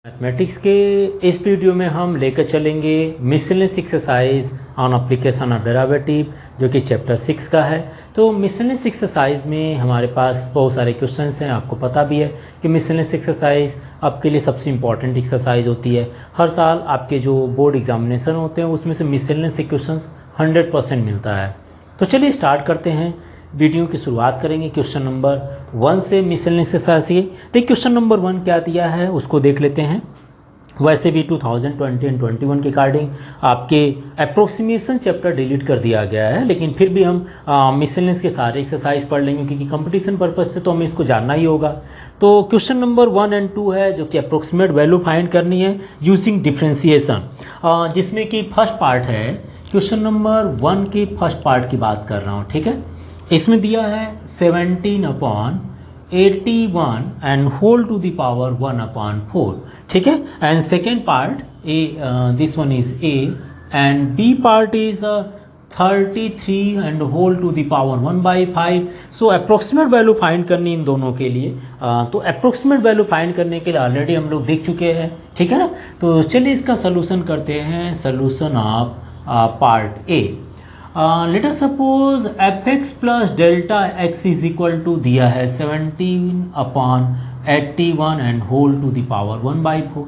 Mathematics के इस video में हम लेकर चलेंगे miscellaneous exercise on application of derivative जो कि चैप्टर 6 का है। तो मिसलेनियस एक्सरसाइज में हमारे पास बहुत सारे क्वेश्चंस हैं। आपको पता भी है कि मिसलेनियस एक्सरसाइज आपके लिए सबसे इम्पॉर्टेंट एक्सरसाइज होती है। हर साल आपके जो बोर्ड एग्जामिनेशन होते हैं उसमें से मिसलेनियस क्वेश्चंस 100% मिलता है। तो चलिए स्टार्ट करते हैं। वीडियो की शुरुआत करेंगे क्वेश्चन नंबर 1 से मिसलेनियस एक्सरसाइज से। तो क्वेश्चन नंबर 1 क्या दिया है उसको देख लेते हैं। वैसे भी 2020 एंड 21 के अकॉर्डिंग आपके अप्रोक्सीमेशन चैप्टर डिलीट कर दिया गया है, लेकिन फिर भी हम मिसलेनियस के सारे एक्सरसाइज पढ़ लेंगे क्योंकि कंपटीशन पर्पज से तो हमें इसको जानना ही होगा। तो क्वेश्चन नंबर 1 एंड 2 है जो कि अप्रोक्सीमेट वैल्यू फाइंड करनी है यूजिंग डिफ्रेंसिएशन, जिसमें कि फर्स्ट पार्ट है। क्वेश्चन नंबर 1 के फर्स्ट पार्ट की बात कर रहा हूँ, ठीक है। इसमें दिया है 17/81 and whole to the power 1/4, ठीक है। And second part A, this one is A and B part is 33 and whole to the power 1/5। So approximate value find करनी इन दोनों के लिए। तो अप्रोक्सीमेट वैल्यू फाइंड करने के लिए ऑलरेडी हम लोग देख चुके हैं, ठीक है ना। तो चलिए इसका सोल्यूशन करते हैं। Solution of part A. Let us suppose fx plus delta x is equal to दिया है 17/81 and whole to the power 1/4।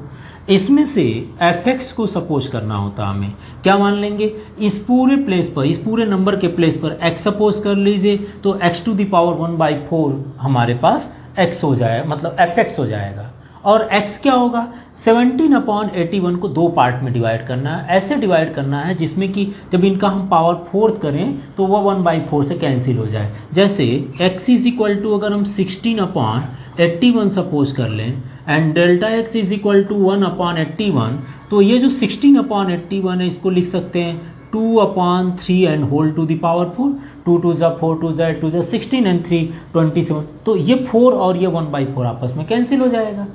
इसमें से fx को सपोज करना होता हमें क्या मान लेंगे, इस पूरे प्लेस पर, इस पूरे नंबर के प्लेस पर x सपोज कर लीजिए तो x टू द पावर 1/4 हमारे पास x हो जाए, मतलब fx हो जाएगा। और x क्या होगा, 17/81 को दो पार्ट में डिवाइड करना है। ऐसे डिवाइड करना है जिसमें कि जब इनका हम पावर 4 करें तो वह 1/4 से कैंसिल हो जाए। जैसे x इज इक्वल टू अगर हम 16/81 सपोज कर लें and delta x is equal to 1/81, तो ये जो 16/81 है इसको लिख सकते हैं 2/3 and whole to the power 4। 2 2 ज़ा 4, 2 ज़ा 2 ज़ा 16 एंड 3 27। तो ये 4 और ये 1/4 आपस में कैंसिल हो जाएगा।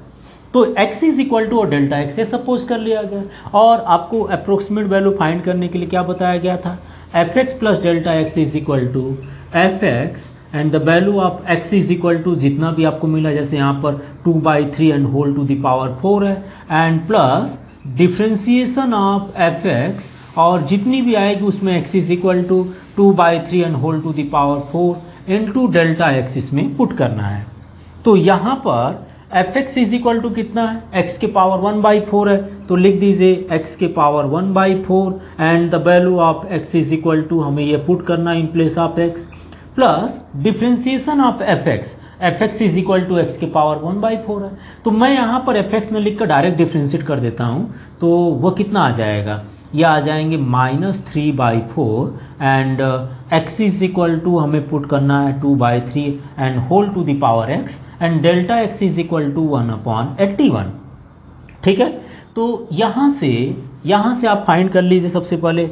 तो x इज इक्वल टू और डेल्टा x से सपोज कर लिया गया। और आपको अप्रोक्सीमेट वैल्यू फाइंड करने के लिए क्या बताया गया था, fx plus delta x is equal to fx and the value of x is equal to जितना भी आपको मिला, जैसे यहाँ पर 2/3 and whole to the power 4 है, and plus differentiation of fx और जितनी भी आएगी उसमें x is equal to 2/3 and whole to the power 4 into delta x इसमें पुट करना है। तो यहाँ पर fx इज इक्वल टू कितना है, x के पावर 1/4 है, तो लिख दीजिए x के power 1/4 and the value of x is equal to हमें ये पुट करना in place of x plus differentiation of fx is equal to x के पावर 1/4 है। तो मैं यहाँ पर fx न लिखकर डायरेक्ट डिफ्रेंशिएट कर देता हूँ, तो वो कितना आ जाएगा, ये आ जाएंगे -3/4 and x is equal to हमें पुट करना है 2/3 and whole to the power x and delta x is equal to 1/81, ठीक है। तो यहाँ से आप फाइंड कर लीजिए। सबसे पहले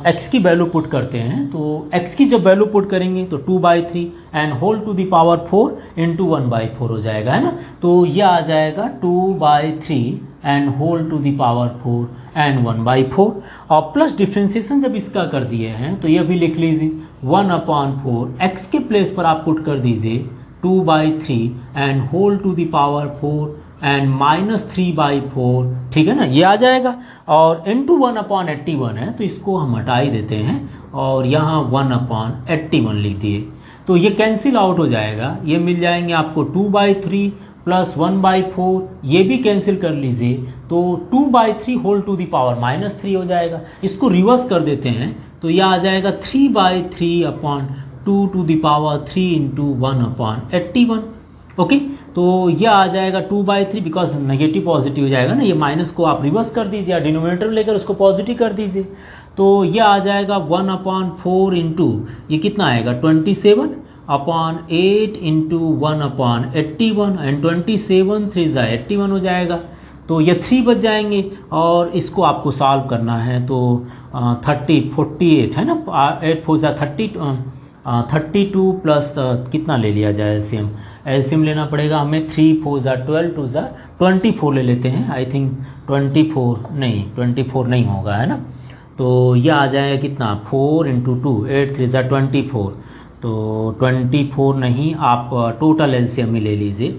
x की वैल्यू पुट करते हैं। तो x की जब वैल्यू पुट करेंगे तो 2/3 and whole to the power 4 into 1/4 हो जाएगा, है ना। तो ये आ जाएगा 2/3 and whole to the power 4 and 1/4। और प्लस डिफ्रेंसिएशन जब इसका कर दिए हैं तो ये भी लिख लीजिए 1/4, x के प्लेस पर आप पुट कर दीजिए 2/3 and whole to the power 4 and -3/4, ठीक है ना, ये आ जाएगा। और इंटू 1/81 है तो इसको हम हटा ही देते हैं और यहाँ 1/81 लिख दिए, तो ये कैंसिल आउट हो जाएगा। ये मिल जाएंगे आपको 2/3 प्लस 1/4, ये भी कैंसिल कर लीजिए, तो 2/3 होल टू द पावर -3 हो जाएगा। इसको रिवर्स कर देते हैं तो यह आ जाएगा 3/3/2 to the power 3 into 1/81, okay. तो यह आ जाएगा 2/3, बिकॉज नेगेटिव पॉजिटिव हो जाएगा ना, ये माइनस को आप रिवर्स कर दीजिए, डिनोमिनेटर लेकर उसको पॉजिटिव कर दीजिए। तो यह आ जाएगा 1/4 इंटू ये कितना आएगा 27/8 इंटू 1/81 एंड 27 3 ज़ा 81 हो जाएगा। तो ये 3 बच जाएंगे और इसको आपको सॉल्व करना है। तो 48 है ना, 8 4 ज़ा 32 प्लस कितना ले लिया जाए एलसीएम, एलसीएम लेना पड़ेगा हमें। 3 4 ज़ा 12 2 ज़ा 24 ले लेते हैं। आई थिंक 24 नहीं होगा, है ना। तो यह आ जाएगा कितना 4 इंटू 2 8 3 ज़ा 24, तो 24 नहीं, आप टोटल एलसीएम ही ले लीजिए।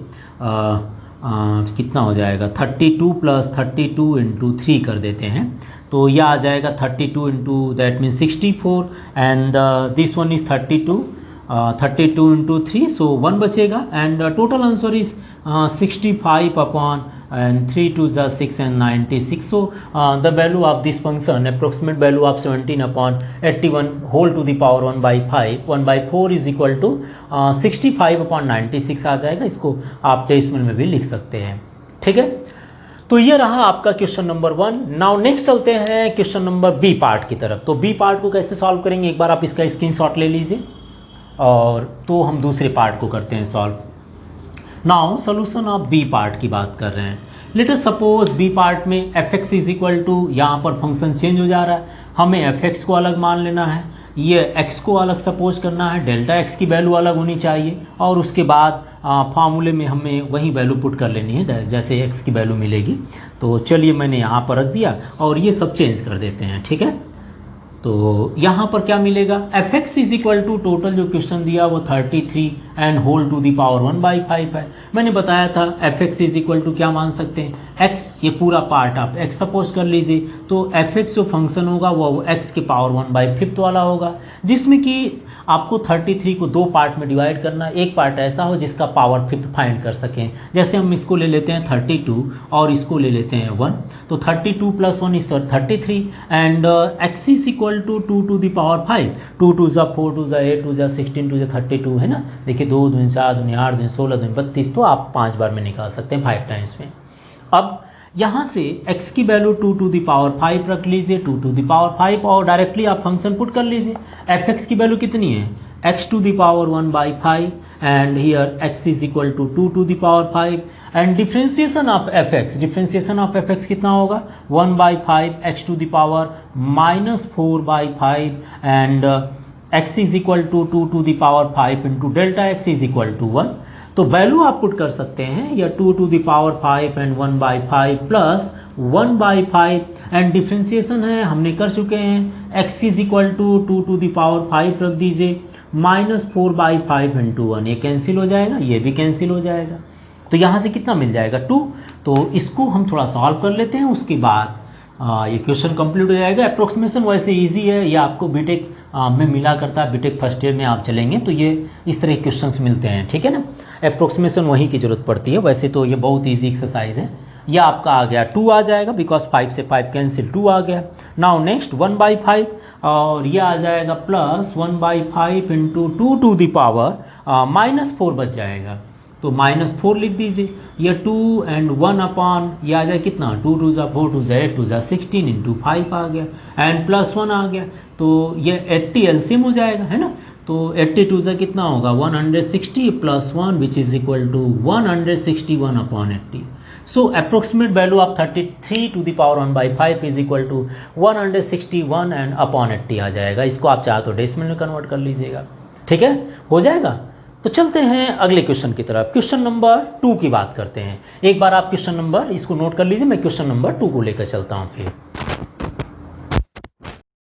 कितना हो जाएगा 32 प्लस 32 इंटू 3 कर देते हैं, तो यह आ जाएगा 32 into that means 64 and this one is 32 into 3, सो 1 बचेगा and total answer is 65 upon and 3 2 are 6 and 96. So the value of this function, approximate value of 17 upon 81 whole to the power 1 by 5 1 by 4 is equal to 65 upon 96 आ जाएगा। इसको आप decimal में भी लिख सकते हैं, ठीक है। तो ये रहा आपका क्वेश्चन नंबर 1। नाउ नेक्स्ट चलते हैं क्वेश्चन नंबर बी पार्ट की तरफ। तो बी पार्ट को कैसे सॉल्व करेंगे, एक बार आप इसका स्क्रीनशॉट ले लीजिए और तो हम दूसरे पार्ट को करते हैं solve. Now solution of B part की बात कर रहे हैं। Let us suppose B part में f x is equal to, यहाँ पर फंक्शन चेंज हो जा रहा है, हमें एफ एक्स को अलग मान लेना है, ये एक्स को अलग सपोज करना है, डेल्टा एक्स की वैल्यू अलग होनी चाहिए और उसके बाद फार्मूले में हमें वही वैल्यू पुट कर लेनी है जैसे एक्स की वैल्यू मिलेगी। तो चलिए मैंने यहाँ पर रख दिया और ये सब चेंज कर देते हैं, ठीक है। तो यहाँ पर क्या मिलेगा, f x is equal to total जो क्वेश्चन दिया वो 33 and whole to the power 1 by 5 है। मैंने बताया था f x is equal to क्या मान सकते हैं, एक्स, ये पूरा पार्ट आप एक्स सपोज कर लीजिए, तो एफ एक्स जो फंक्शन होगा वो एक्स के पावर 1 by 5 वाला होगा, जिसमें कि आपको 33 को दो पार्ट में डिवाइड करना, एक पार्ट ऐसा हो जिसका पावर 5 फाइंड कर सकें। जैसे हम इसको ले लेते हैं 32 और इसको ले लेते हैं 1, तो 32 plus 1 is 33 and x is equal to 2 to the power 5, 2 2 जा 4 2 जा 8 2 जा 16 2 जा 32 है ना। देखिए 2 2 4 2 8 2 16 2 32, तो आप 5 बार में निकाल सकते हैं 5 टाइम्स में। अब यहाँ से x की वैल्यू 2 to the power 5 रख लीजिए, 2 to the power 5 और डायरेक्टली आप फंक्शन पुट कर लीजिए। fx की वैल्यू कितनी है, x to the power 1 by 5 and here x is equal to 2 to the power 5 and differentiation of fx कितना होगा 1 by 5 x to the power minus 4 by 5 and x is equal to 2 to the power 5 into delta x is equal to 1। तो value आप put कर सकते हैं या 2 to the power 5 and 1 by 5 plus 1 by 5 and differentiation है हमने कर चुके हैं, x is equal to 2 to the power 5 रख दीजिए माइनस 4 by 5 into 1, ये कैंसिल हो जाएगा, ये भी कैंसिल हो जाएगा, तो यहाँ से कितना मिल जाएगा 2। तो इसको हम थोड़ा सॉल्व कर लेते हैं, उसके बाद ये क्वेश्चन कंप्लीट हो जाएगा। अप्रोक्सीमेशन वैसे इजी है, ये आपको बीटेक में मिला करता है, बीटेक फर्स्ट ईयर में आप चलेंगे तो ये इस तरह के क्वेश्चंस मिलते हैं, ठीक है ना। अप्रोक्सीमेशन वही की जरूरत पड़ती है, वैसे तो ये बहुत ईजी एक्सरसाइज है। यह आपका आ गया 2 आ जाएगा बिकॉज 5 से 5 कैंसिल 2 आ गया। नाउ नेक्स्ट 1 by 5 और ये आ जाएगा plus 1 by 5 into 2 to the power minus 4 बच जाएगा, तो माइनस 4 लिख दीजिए। ये 2 एंड 1 अपॉन ये आ जाए कितना 2 2 जा 4 2 जा 8 2 जा 16 इंटू 5 आ गया एंड प्लस 1 आ गया, तो ये 80 एलसीएम हो जाएगा, है ना। तो 82 जा कितना होगा 160 plus 1 which is equal to 161 upon 80। So approximate value of 33 to the power 1 by 5 is equal to 161 and upon 80 आ जाएगा। इसको आप चाहे तो डेसिमल में कन्वर्ट कर लीजिएगा, ठीक है, हो जाएगा। तो चलते हैं अगले क्वेश्चन की तरफ। क्वेश्चन नंबर 2 की बात करते हैं। एक बार आप क्वेश्चन नंबर इसको नोट कर लीजिए, मैं क्वेश्चन नंबर 2 को लेकर चलता हूं फिर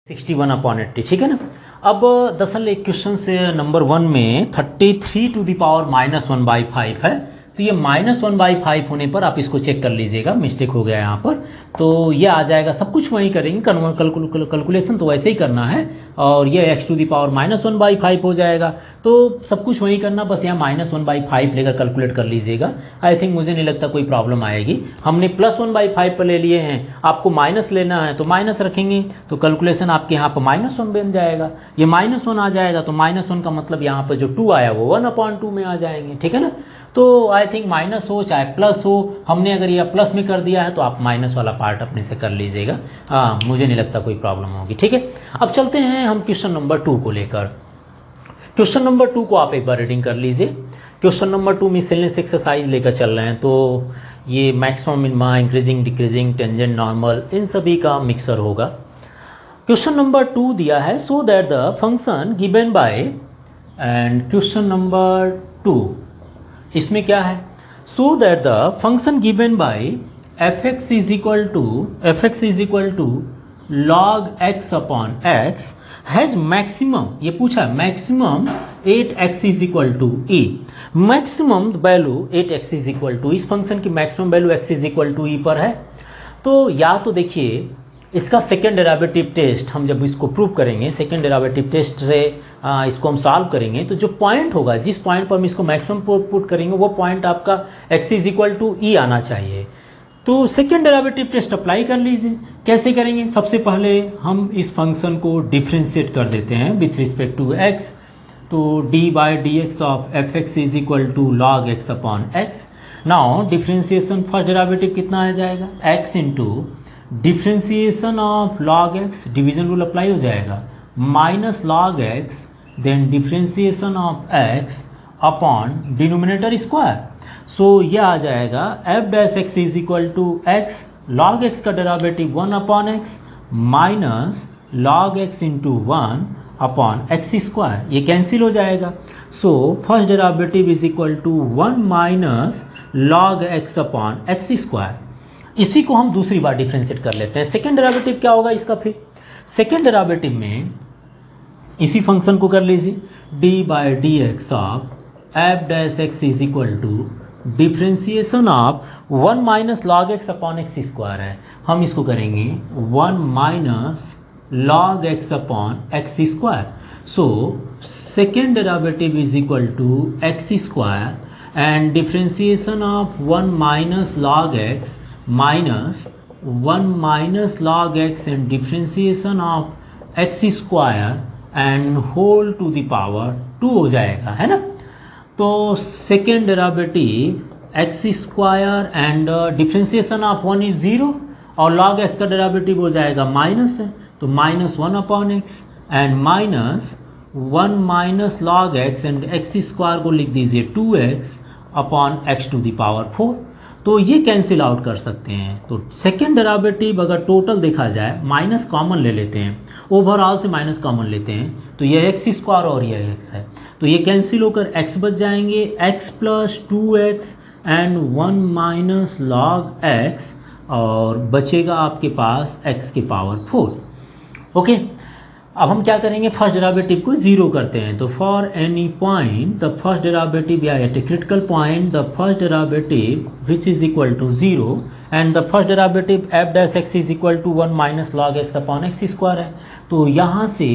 61 अपॉन 80, ठीक है ना। अब दरअसल एक क्वेश्चन से नंबर 1 में 33 to the power minus 1 by 5 है, तो ये माइनस 1 by 5 होने पर आप इसको चेक कर लीजिएगा, मिस्टेक हो गया यहाँ पर, तो ये आ जाएगा, सब कुछ वही करेंगे, कैलकुलेशन तो वैसे ही करना है और ये x to the power minus 1 by 5 हो जाएगा, तो सब कुछ वही करना, बस यहाँ माइनस 1 by 5 लेकर कैलकुलेट कर लीजिएगा। आई थिंक मुझे नहीं लगता कोई प्रॉब्लम आएगी। हमने प्लस 1 by 5 पर ले लिए हैं, आपको माइनस लेना है तो माइनस रखेंगे, तो कैलकुलेशन आपके यहाँ पर माइनस 1 बन जाएगा। ये माइनस 1 आ जाएगा तो माइनस 1 का मतलब यहाँ पर जो 2 आया वो 1/2 में आ जाएंगे, ठीक है ना। तो आई थिंक माइनस हो चाहे प्लस हो, हमने अगर यह प्लस में कर दिया है तो आप माइनस वाला पार्ट अपने से कर लीजिएगा, मुझे नहीं लगता कोई प्रॉब्लम होगी, ठीक है। अब चलते हैं हम क्वेश्चन नंबर 2 को लेकर। क्वेश्चन नंबर 2 को आप एक बार रीडिंग कर लीजिए। क्वेश्चन नंबर 2 मिसलेनियस एक्सरसाइज लेकर चल रहे हैं, तो ये maximum minima, increasing decreasing, tangent normal, इन सभी का मिक्सर होगा। क्वेश्चन नंबर 2 दिया है, so that the function given by, and question number 2 इसमें क्या है, so that the function given by fx is equal to log x upon x has maximum, ये पूछा maximum 8x is equal to e, maximum value 8x is equal to, इस फंक्शन की maximum value x is equal to e पर है। तो या तो देखिए इसका सेकेंड डेरिवेटिव टेस्ट हम जब इसको प्रूव करेंगे, सेकेंड डेरिवेटिव टेस्ट से इसको हम सॉल्व करेंगे, तो जो पॉइंट होगा, जिस पॉइंट पर हम इसको मैक्सिमम पुट करेंगे, वो पॉइंट आपका x इज इक्वल टू ई आना चाहिए। तो सेकेंड डेरिवेटिव टेस्ट अप्लाई कर लीजिए। कैसे करेंगे? सबसे पहले हम इस फंक्शन को डिफ्रेंशिएट कर देते हैं विथ रिस्पेक्ट टू x। तो d by d x of f x is equal to log x upon x. Now differentiation first derivative कितना आ जाएगा? x into differentiation of log x, division rule apply हो जाएगा, minus log x then differentiation of x upon denominator square. So ये आ जाएगा f dash x is equal to x, log x का derivative 1 upon x minus log x into 1 upon x square, ये cancel हो जाएगा। So first derivative is equal to 1 minus log x upon x square. इसी को हम दूसरी बार differentiate कर लेते हैं। सेकेंड डेरिवेटिव क्या होगा इसका? फिर सेकेंड डेरिवेटिव में इसी फंक्शन को कर लीजिए, d by d x of f dash x is equal to differentiation of 1 minus log x upon x square है, हम इसको करेंगे 1 minus log x upon x square. So second derivative is equal to x square and differentiation of 1 minus log x minus 1 minus log x and differentiation of x square and whole to the power 2 हो जाएगा, है ना। तो second derivative x square and differentiation of 1 is 0 और log x का derivative हो जाएगा minus है, तो minus 1 upon x and minus 1 minus log x and x square को लिख दीजिए 2x upon x to the power 4। तो ये कैंसिल आउट कर सकते हैं। तो सेकेंड डेरिवेटिव अगर टोटल देखा जाए, माइनस कॉमन ले लेते हैं, ओवरऑल से माइनस कॉमन लेते हैं, तो ये एक्स स्क्वायर और ये एक्स है, तो ये कैंसिल होकर एक्स बच जाएंगे, x plus 2x and 1 minus log x, और बचेगा आपके पास एक्स के पावर 4। ओके, अब हम क्या करेंगे? फर्स्ट डेरिवेटिव को 0 करते हैं। तो for any point the first derivative या at a critical point the first derivative which is equal to 0 and the first derivative f dash x is equal to 1 minus log x upon x square है। तो यहाँ से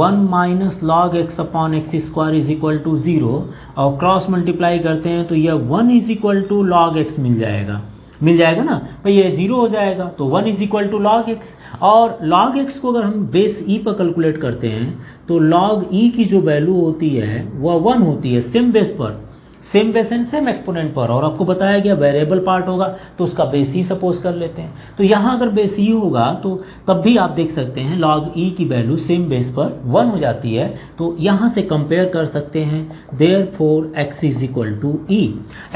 1 minus log x upon x square is equal to 0 और cross multiply करते हैं तो यह 1 is equal to log x मिल जाएगा ना भाई, ये 0 हो जाएगा। तो 1 is equal to log x, और लॉग एक्स को अगर हम बेस ई पर कैलकुलेट करते हैं तो लॉग ई की जो वैल्यू होती है वह 1 होती है, सेम बेस पर, same base and same exponent पर, और आपको बताया गया वेरिएबल पार्ट होगा तो उसका बेस ई सपोज कर लेते हैं। तो यहाँ अगर बेस ई होगा तो तब भी आप देख सकते हैं लॉग ई की वैल्यू सेम बेस पर 1 हो जाती है। तो यहाँ से कंपेयर कर सकते हैं, therefore x is equal to e,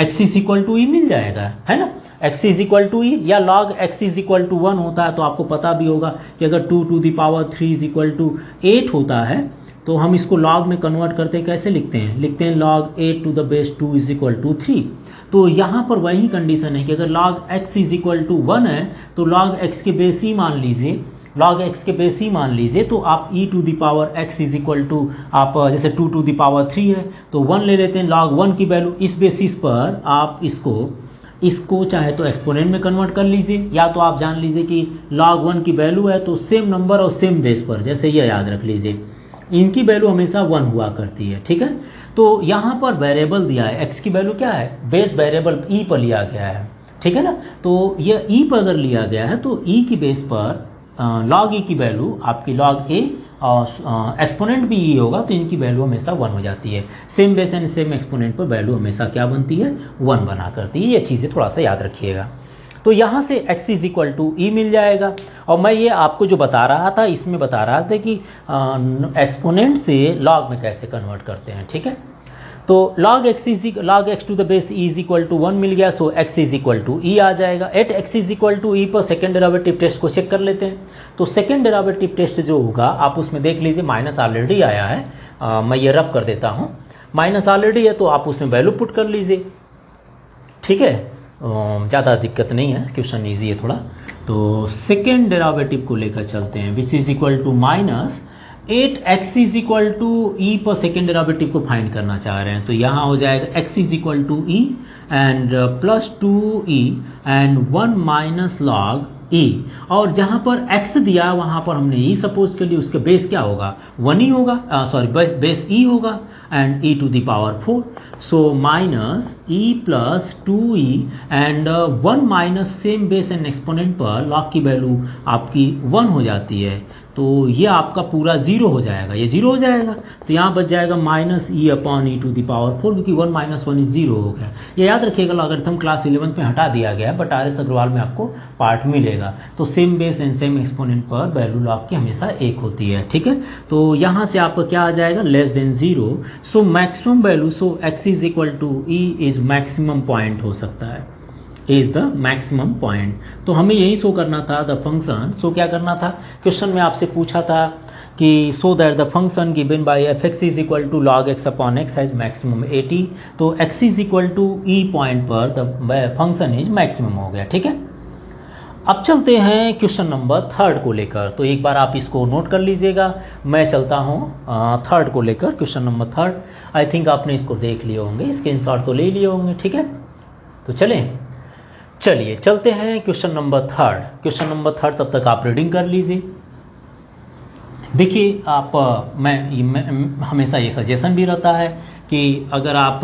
x is equal to e मिल जाएगा, है ना। x is equal to e या log x is equal to 1 होता है तो आपको पता भी होगा कि अगर 2 to the power 3 is equal to 8 होता है तो हम इसको log में कन्वर्ट करते कैसे लिखते हैं? लिखते हैं log 8 to the base 2 is equal to 3। तो यहाँ पर वही कंडीशन है कि अगर log x is equal to 1 है तो log x के बेस ही मान लीजिए, log x के बेस ही मान लीजिए, तो आप e to the power x is equal to, आप जैसे 2 टू द पावर 3 है तो 1 ले लेते हैं log 1 की वैल्यू। इस बेसिस पर आप इसको चाहे तो एक्सपोनेंट में कन्वर्ट कर लीजिए, या तो आप जान लीजिए कि log 1 की वैल्यू है तो सेम नंबर और सेम बेस पर, जैसे ये याद रख लीजिए इनकी वैल्यू हमेशा 1 हुआ करती है, ठीक है। तो यहाँ पर वेरिएबल दिया है, x की वैल्यू क्या है? बेस वेरिएबल e पर लिया गया है, ठीक है ना। तो ये e पर अगर लिया गया है तो e की बेस पर log e की वैल्यू आपकी log a और एक्सपोनेंट भी e होगा तो इनकी वैल्यू हमेशा 1 हो जाती है। Same base and same exponent पर वैल्यू हमेशा क्या बनती है? 1 बना करती है। ये चीज़ें थोड़ा सा याद रखिएगा। तो यहाँ से x is equal to e मिल जाएगा। और मैं ये आपको जो बता रहा था इसमें बता रहा था कि एक्सपोनेंट से log में कैसे कन्वर्ट करते हैं, ठीक है। तो log x to the base e is equal to 1 मिल गया, so x is equal to e आ जाएगा। At x is equal to e पर सेकेंड डेरिवेटिव टेस्ट को चेक कर लेते हैं। तो सेकेंड डेरिवेटिव टेस्ट जो होगा आप उसमें देख लीजिए, माइनस ऑलरेडी आया है, मैं ये रब कर देता हूँ, माइनस ऑलरेडी है तो आप उसमें वैल्यू पुट कर लीजिए, ठीक है। ज़्यादा दिक्कत नहीं है, क्वेश्चन ईजी है थोड़ा। तो सेकेंड डेरिवेटिव को लेकर चलते हैं, which is equal to minus 8x is equal to e पर सेकेंड डेरिवेटिव को फाइंड करना चाह रहे हैं। तो यहाँ हो जाएगा x is equal to e and plus 2e and 1 minus log e, और जहाँ पर x दिया वहाँ पर हमने e सपोज कर लिया, उसका बेस क्या होगा 1 ही होगा, सॉरी बेस e होगा and e to the power 4, so minus e plus 2e and 1 minus same base and exponent पर लॉग की वैल्यू आपकी 1 हो जाती है। तो ये आपका पूरा 0 हो जाएगा, ये 0 हो जाएगा, तो यहाँ बच जाएगा minus e upon e to the power 4, क्योंकि 1 माइनस 1 इज 0 हो गया। ये याद रखिएगा, लॉगरिथम क्लास 11 में हटा दिया गया है, बट RS अग्रवाल में आपको पार्ट मिलेगा। तो same base and same exponent पर वैल्यू लॉग की हमेशा 1 होती है, ठीक है। तो यहाँ से आपका क्या आ जाएगा, less than 0, so maximum value, so x is equal to e is maximum point हो सकता है, इज द मैक्सिमम पॉइंट। तो हमें यही शो करना था, द फंक्शन शो क्या करना था, क्वेश्चन में आपसे पूछा था कि so that the function given by f x is equal to log x upon x has maximum 80, तो x is equal to e point पर द फंक्शन इज मैक्सिमम हो गया, ठीक है। अब चलते हैं क्वेश्चन नंबर 3 को लेकर, तो एक बार आप इसको नोट कर लीजिएगा, मैं चलता हूँ 3 को लेकर, क्वेश्चन नंबर 3। आई थिंक आपने इसको देख लिए होंगे, स्क्रीनशॉट तो ले लिए होंगे, ठीक है। तो चलिए चलते हैं क्वेश्चन नंबर 3। क्वेश्चन नंबर 3 तब तक आप रीडिंग कर लीजिए। देखिए आप, मैं हमेशा ये सजेशन भी रहता है कि अगर आप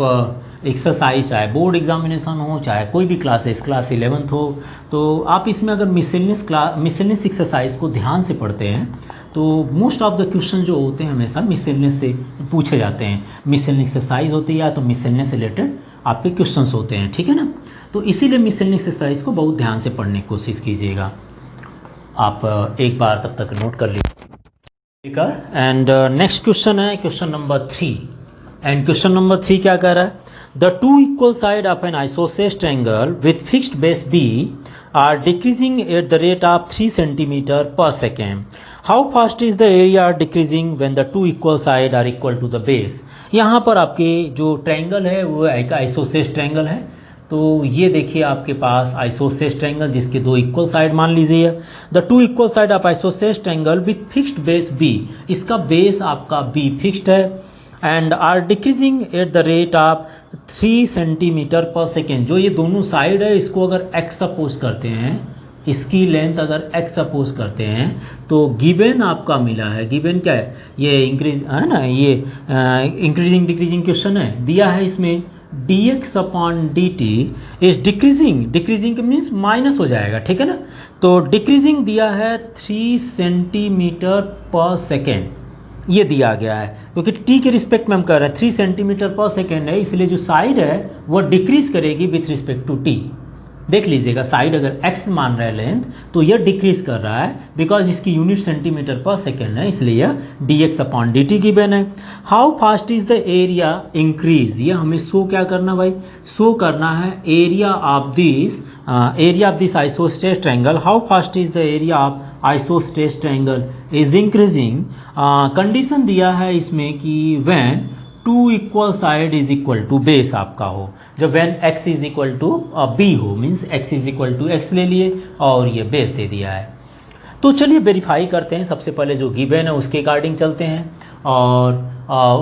एक्सरसाइज, चाहे बोर्ड एग्जामिनेशन हो, चाहे कोई भी क्लासेस, क्लास 11th हो, तो आप इसमें अगर मिसलेनियस एक्सरसाइज को ध्यान से पढ़ते हैं तो मोस्ट ऑफ द क्वेश्चन जो होते हैं हमेशा मिसलेनियस से पूछे जाते हैं। मिसलेनियस एक्सरसाइज होती है या तो मिसलेनियस से रिलेटेड आपके क्वेश्चंस होते हैं, ठीक है ना। तो इसीलिए मिसलेनियस एक्सरसाइज को बहुत ध्यान से पढ़ने की कोशिश कीजिएगा। आप एक बार तब तक नोट कर लीजिएगा। एंड नेक्स्ट क्वेश्चन है question number 3, and question number 3 क्या कह रहा है, the two equal side of N isosceles triangle with fixed base b are decreasing at the rate of 3 centimeter per second. How fast is the area decreasing when the two equal sides are equal to the base? यहाँ पर आपके जो triangle है वो एक isosceles triangle है। तो ये देखिए आपके पास आइसोसेलेस ट्रायंगल जिसके दो इक्वल साइड मान लीजिए, the two equal side of isosceles triangle with fixed base b, इसका बेस आपका b फिक्स्ड है, and are decreasing at the rate of 3 centimetre per second. जो ये दोनों साइड है इसको अगर x सपोज करते हैं, इसकी लेंथ अगर x सपोज करते हैं, तो गिवन आपका मिला है, गिवन क्या है, ये इंक्रीज है ना, ये इंक्रीजिंग डिक्रीजिंग क्वेश्चन है, दिया है इसमें dx upon dt is decreasing, decreasing means minus हो जाएगा, ठीक है ना। तो डिक्रीजिंग दिया है 3 सेंटीमीटर पर सेकेंड, ये दिया गया है क्योंकि t के रिस्पेक्ट में हम कर रहे हैं, 3 सेंटीमीटर पर सेकेंड है, इसलिए जो साइड है वो डिक्रीज करेगी विथ रिस्पेक्ट टू t। देख लीजिएगा, साइड अगर x मान रहा है लेंथ तो यह डिक्रीज कर रहा है, बिकॉज इसकी यूनिट सेंटीमीटर पर सेकेंड है, इसलिए यह dx अपॉन dt गिवन है। How fast is the area increase, ये हमें शो क्या करना भाई, शो करना है area of this isosceles triangle. How fast is the area of isosceles triangle is increasing. Condition दिया है इसमें कि when two equal side is equal to base आपका हो, जब when x is equal to b हो, means x is equal to x ले लिए और ये बेस दे दिया है। तो चलिए वेरीफाई करते हैं, सबसे पहले जो गिवन है उसके अकॉर्डिंग चलते हैं और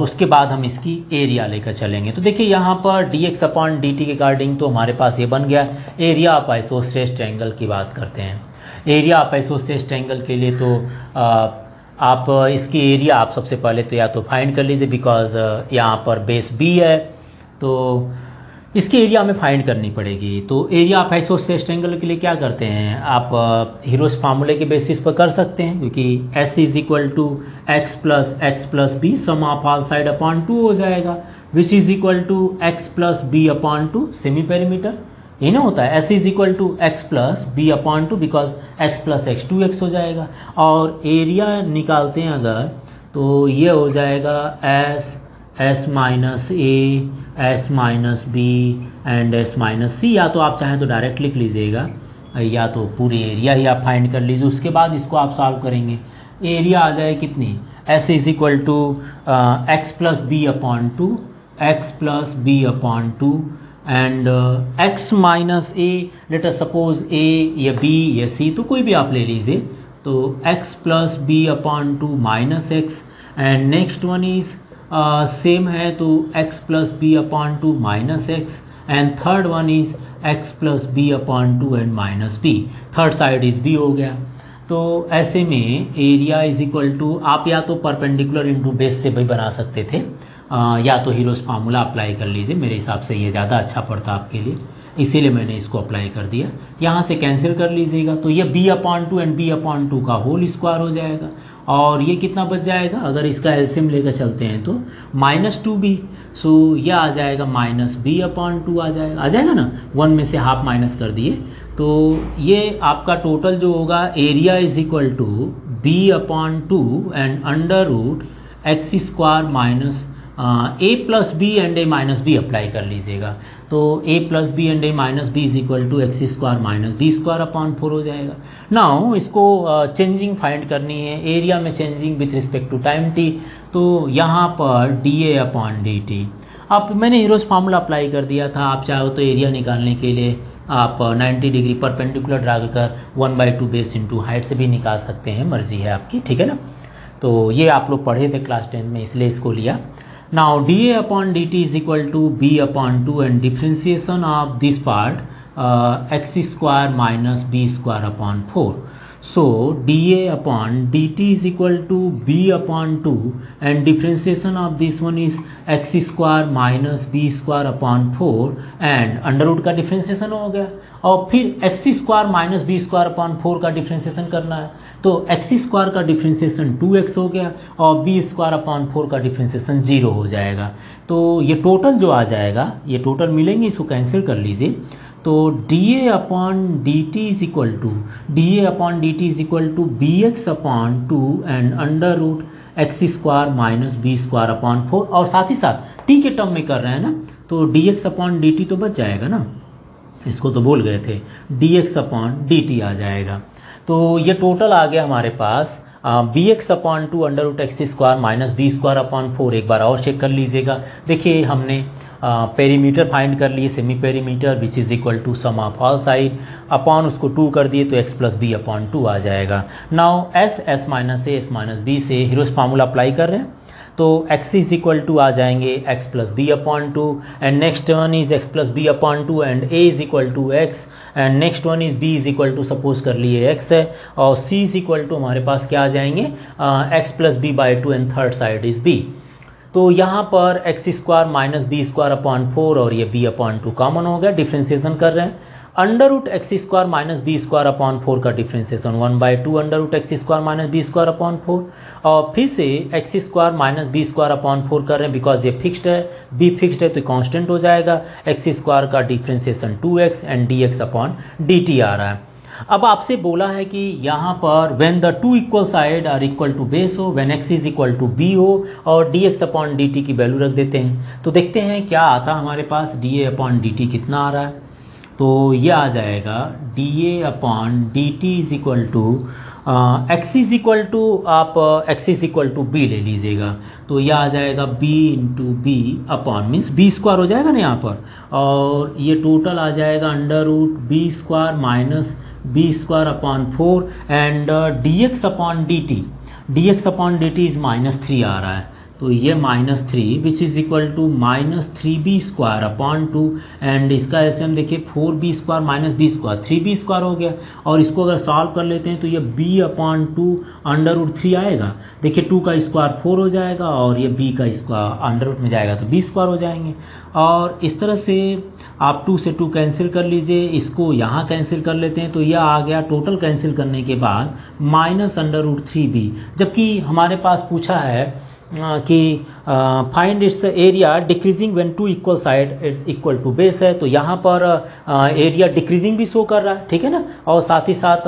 उसके बाद हम इसकी एरिया लेकर चलेंगे। तो देखिए यहाँ पर dx अपॉन dt के अकॉर्डिंग तो हमारे पास ये बन गया। एरिया ऑफ आइसोसेलेस ट्रायंगल की बात करते हैं। एरिया ऑफ आइसोसेलेस ट्रायंगल के लिए तो आप इसकी एरिया आप सबसे पहले तो या तो फाइंड कर लीजिए, बिकॉज यहाँ पर बेस b है तो इसकी एरिया हमें फाइंड करनी पड़ेगी। तो एरिया ऑफ आइसोसेलेस ट्रायंगल के लिए क्या करते हैं, आप हीरोस फार्मूले के बेसिस पर कर सकते हैं, क्योंकि s is equal to x plus b sum of all side upon 2 हो जाएगा, which is equal to x plus b upon 2 semi perimeter, ये ना होता है s is equal to x plus b upon 2, because x plus x 2x हो जाएगा। और area निकालते हैं अगर तो ये हो जाएगा s minus a, s minus b and s minus c, या तो आप चाहें तो डायरेक्ट लिख लीजिएगा या तो पूरी एरिया ही आप फाइंड कर लीजिए, उसके बाद इसको आप सॉल्व करेंगे। एरिया आ जाए कितनी, s is equal to x plus b upon 2, x plus b upon 2 and x minus a, let us suppose a या b या c, तो कोई भी आप ले लीजिए। तो x plus b upon two minus x, and next one is same है तो x plus b upon two minus x, and third one is x plus b upon two and minus b, third side is b हो गया। तो ऐसे में area is equal to, आप या तो परपेंडिकुलर इंटू बेस से भी बना सकते थे, या तो हीरोज फार्मूला अप्लाई कर लीजिए, मेरे हिसाब से ये ज़्यादा अच्छा पड़ता आपके लिए, इसीलिए मैंने इसको अप्लाई कर दिया। यहाँ से कैंसिल कर लीजिएगा तो ये b upon two and b upon to का होल स्क्वायर हो जाएगा, और ये कितना बच जाएगा अगर इसका एलसीएम लेकर चलते हैं तो -2b, सो ये आ जाएगा -b अपॉन टू आ जाएगा ना, 1 में से हाफ माइनस कर दिए, तो ये आपका टोटल जो होगा area is equal to b upon two and under root x square minus a plus b and a minus b apply कर लीजिएगा। तो a plus b and a minus b is equal to x square minus b square upon 4 हो जाएगा। Now इसको changing find करनी है, area में changing with respect to time t, तो यहाँ पर dA अपॉन dt, अब मैंने हीरोज फार्मूला अप्लाई कर दिया था, आप चाहो तो एरिया निकालने के लिए आप 90 डिग्री परपेंडिकुलर ड्रा कर 1/2 बेस इंटू हाइट से भी निकाल सकते हैं, मर्जी है आपकी, ठीक है ना। तो ये आप लोग पढ़े थे क्लास 10 में, इसलिए इसको लिया। Now dA upon dt is equal to b upon 2 and differentiation of this part x square minus b square upon 4. So dA upon dt is equal to b upon 2 and differentiation of this one is x square minus b square upon 4 and under root का differentiation हो गया, और फिर x square minus b square upon 4 का differentiation करना है, तो x square का डिफ्रेंसिएशन 2x हो गया और बी स्क्वायर अपॉन 4 का डिफ्रेंसिएशन 0 हो जाएगा। तो ये टोटल जो आ जाएगा, ये टोटल मिलेंगे, इसको कैंसिल कर लीजिए। तो dA upon dt is equal to bx upon 2 and under root x square minus b square upon 4, और साथ ही साथ t के टर्म में कर रहे हैं ना, तो dx अपॉन dt तो बच जाएगा ना, इसको तो बोल गए थे, dx अपॉन dt आ जाएगा। तो ये टोटल आ गया हमारे पास bx upon 2 under root x square minus b square upon 4। एक बार और चेक कर लीजिएगा, देखिए हमने पेरीमीटर फाइंड कर लिए, semi perimeter which is equal to sum of all side upon उसको 2 कर दिए तो x प्लस बी अपॉन 2 आ जाएगा। Now s minus a s minus b से हीरोज फार्मूला अप्लाई कर रहे हैं, तो x इज इक्वल टू आ जाएंगे x plus b upon 2 and next one is x plus b upon 2 and a is equal to x and next one is b is equal to, suppose कर लिए x है, और c is equal to हमारे पास क्या आ जाएंगे x plus b by 2 and third side is b। तो यहाँ पर x square minus b square upon 4 और ये b अपॉन 2 कॉमन हो गया, डिफ्रेंसिएशन कर रहे हैं, under root x square minus b square upon 4 का differentiation 1/2 under root x square minus b square upon 4, और फिर से x square minus b square upon 4 कर रहे हैं, बिकॉज ये फिक्स्ड है, बी फिक्स्ड है तो कांस्टेंट हो जाएगा, एक्स स्क्वायर का differentiation 2x and dx upon dt आ रहा है। अब आपसे बोला है कि यहाँ पर when the two equal side are equal to base हो, when x is equal to b हो, और dx अपॉन dt की वैल्यू रख देते हैं, तो देखते हैं क्या आता हमारे पास, dA अपॉन dt कितना आ रहा है। तो ये आ जाएगा dA upon dt is equal to x is equal to, आप x is equal to b ले लीजिएगा, तो यह आ जाएगा b into b upon means b square हो जाएगा ना यहाँ पर, और ये टोटल आ जाएगा under root b square minus b square upon 4 and dx upon dt is -3 आ रहा है, तो ये -3 which is equal to -3b square upon 2 and इसका ऐसे हम देखिए 4b square minus b square 3b square हो गया, और इसको अगर सॉल्व कर लेते हैं तो ये b अपॉन 2 अंडर रूट 3 आएगा, देखिए 2 का स्क्वायर 4 हो जाएगा और ये b का स्क्वायर अंडर रूट में जाएगा तो b स्क्वायर हो जाएंगे, और इस तरह से आप 2 से 2 कैंसिल कर लीजिए, इसको यहाँ कैंसिल कर लेते हैं तो यह आ गया, टोटल कैंसिल करने के बाद -√3b, जबकि हमारे पास पूछा है कि find its area decreasing when two equal side equal to base है, तो यहाँ पर एरिया डिक्रीजिंग भी शो कर रहा है, ठीक है ना, और साथ ही साथ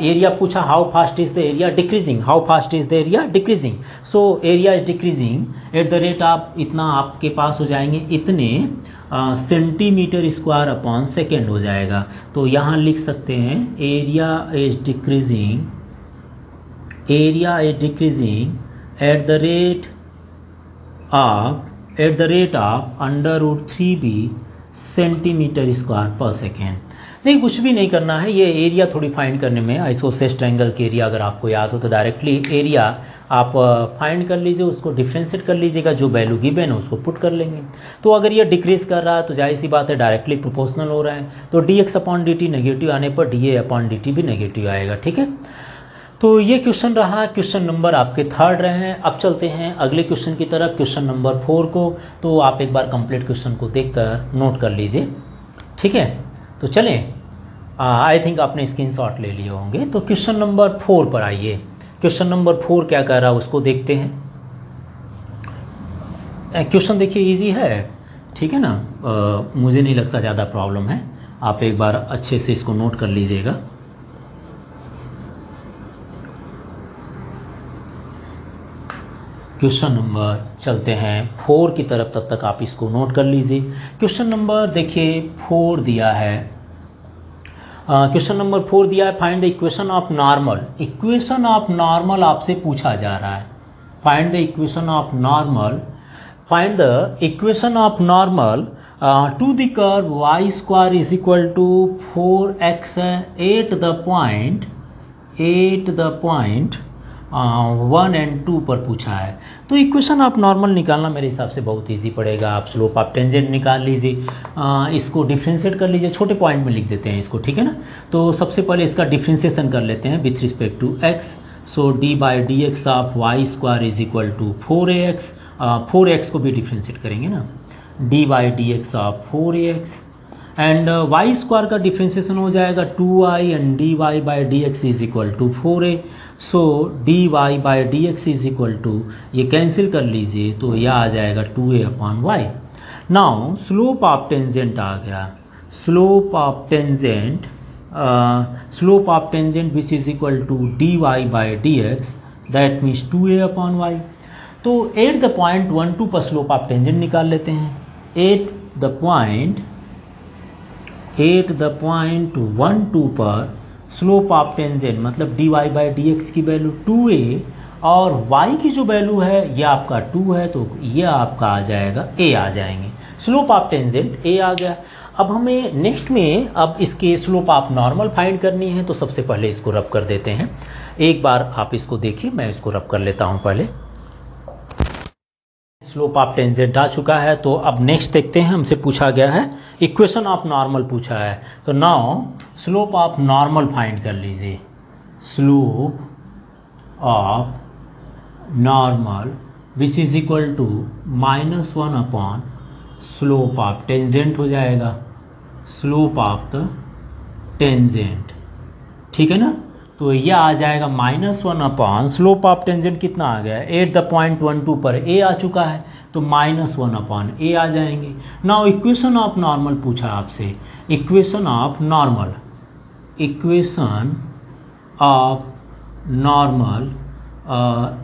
एरिया पूछा how fast is the area decreasing, how fast is the area decreasing, so area is decreasing at the rate आप इतना आपके पास हो जाएंगे इतने सेंटीमीटर स्क्वायर अपॉन सेकेंड हो जाएगा, तो यहाँ लिख सकते हैं area is decreasing at the rate of under root 3b centimetre square पर सेकेंड। नहीं, कुछ भी नहीं करना है, ये एरिया थोड़ी फाइंड करने में, आइसोसेलेस ट्रायंगल के एरिया अगर आपको याद हो तो डायरेक्टली एरिया आप फाइंड कर लीजिए, उसको डिफ्रेंशिएट कर लीजिएगा, जो वैल्यू गिवन है उसको पुट कर लेंगे। तो अगर ये डिक्रीज कर रहा है तो जाहिर सी बात है डायरेक्टली प्रोपोर्शनल हो रहा है, तो dx/dt नेगेटिव आने पर dA/dt भी नेगेटिव आएगा। ठीक है, तो ये क्वेश्चन रहा, क्वेश्चन नंबर आपके 3 रहे हैं। अब चलते हैं अगले क्वेश्चन की तरफ, क्वेश्चन नंबर 4 को। तो आप एक बार कंप्लीट क्वेश्चन को देखकर नोट कर लीजिए। ठीक है, तो चलें, आई थिंक आपने स्क्रीनशॉट ले लिए होंगे। तो क्वेश्चन नंबर 4 पर आइए। क्वेश्चन नंबर 4 क्या कह रहा है उसको देखते हैं। क्वेश्चन देखिए इजी है, ठीक है ना, मुझे नहीं लगता ज़्यादा प्रॉब्लम है। आप एक बार अच्छे से इसको नोट कर लीजिएगा। क्वेश्चन नंबर चलते हैं 4 की तरफ, तब तक आप इसको नोट कर लीजिए। क्वेश्चन नंबर देखिए 4 दिया है, क्वेश्चन नंबर 4 दिया है, find the equation of normal. Equation of normal आपसे पूछा जा रहा है। Find the equation of normal, find the equation of normal to the curve y square is equal to 4x at the point 1 और 2 पर पूछा है। तो इक्वेशन ऑफ नॉर्मल निकालना मेरे हिसाब से बहुत इजी पड़ेगा। आप स्लोप ऑफ टेंजेंट निकाल लीजिए, इसको डिफ्रेंशिएट कर लीजिए, छोटे पॉइंट में लिख देते हैं इसको, ठीक है ना। तो सबसे पहले इसका डिफ्रेंशिएशन कर लेते हैं with respect to x। So d/dx of y square is equal to 4ax, 4x को भी डिफ्रेंशिएट करेंगे ना, d/dx of 4ax and y square का डिफ्रेंशिएशन हो जाएगा 2y and dy/dx is equal to 4a। So dy/dx is equal to, ये cancel कर लीजिए तो यह आ जाएगा 2a/y। Now slope of tangent आ गया, slope of tangent which is equal to dy/dx, that means 2a/y। तो एट द पॉइंट 1, 2 पर स्लोप ऑफ टेंजेंट निकाल लेते हैं। एट द पॉइंट 1, 2 पर स्लोप ऑफ टेंजेंट मतलब dy/dx की वैल्यू 2a और y की जो वैल्यू है ये आपका 2 है, तो ये आपका आ जाएगा a आ जाएंगे। स्लोप ऑफ टेंजेंट a आ गया। अब हमें नेक्स्ट में अब इसके स्लोप ऑफ नॉर्मल फाइंड करनी है, तो सबसे पहले इसको रब कर देते हैं। एक बार आप इसको देखिए, मैं इसको रब कर लेता हूँ पहले। स्लोप ऑफ टेंजेंट आ चुका है, तो अब नेक्स्ट देखते हैं। हमसे पूछा गया है इक्वेशन ऑफ नॉर्मल पूछा है, तो now slope of normal find कर लीजिए। Slope of normal which is equal to -1 upon slope of tangent हो जाएगा, स्लोप ऑफ द टेंजेंट, ठीक है ना। तो यह आ जाएगा -1 अपॉन स्लोप ऑफ टेंजेंट कितना आ गया, एट द पॉइंट 1, 2 पर a आ चुका है, तो -1 अपॉन a आ जाएंगे। नाउ इक्वेशन ऑफ नॉर्मल पूछा आपसे, equation of normal, equation of normal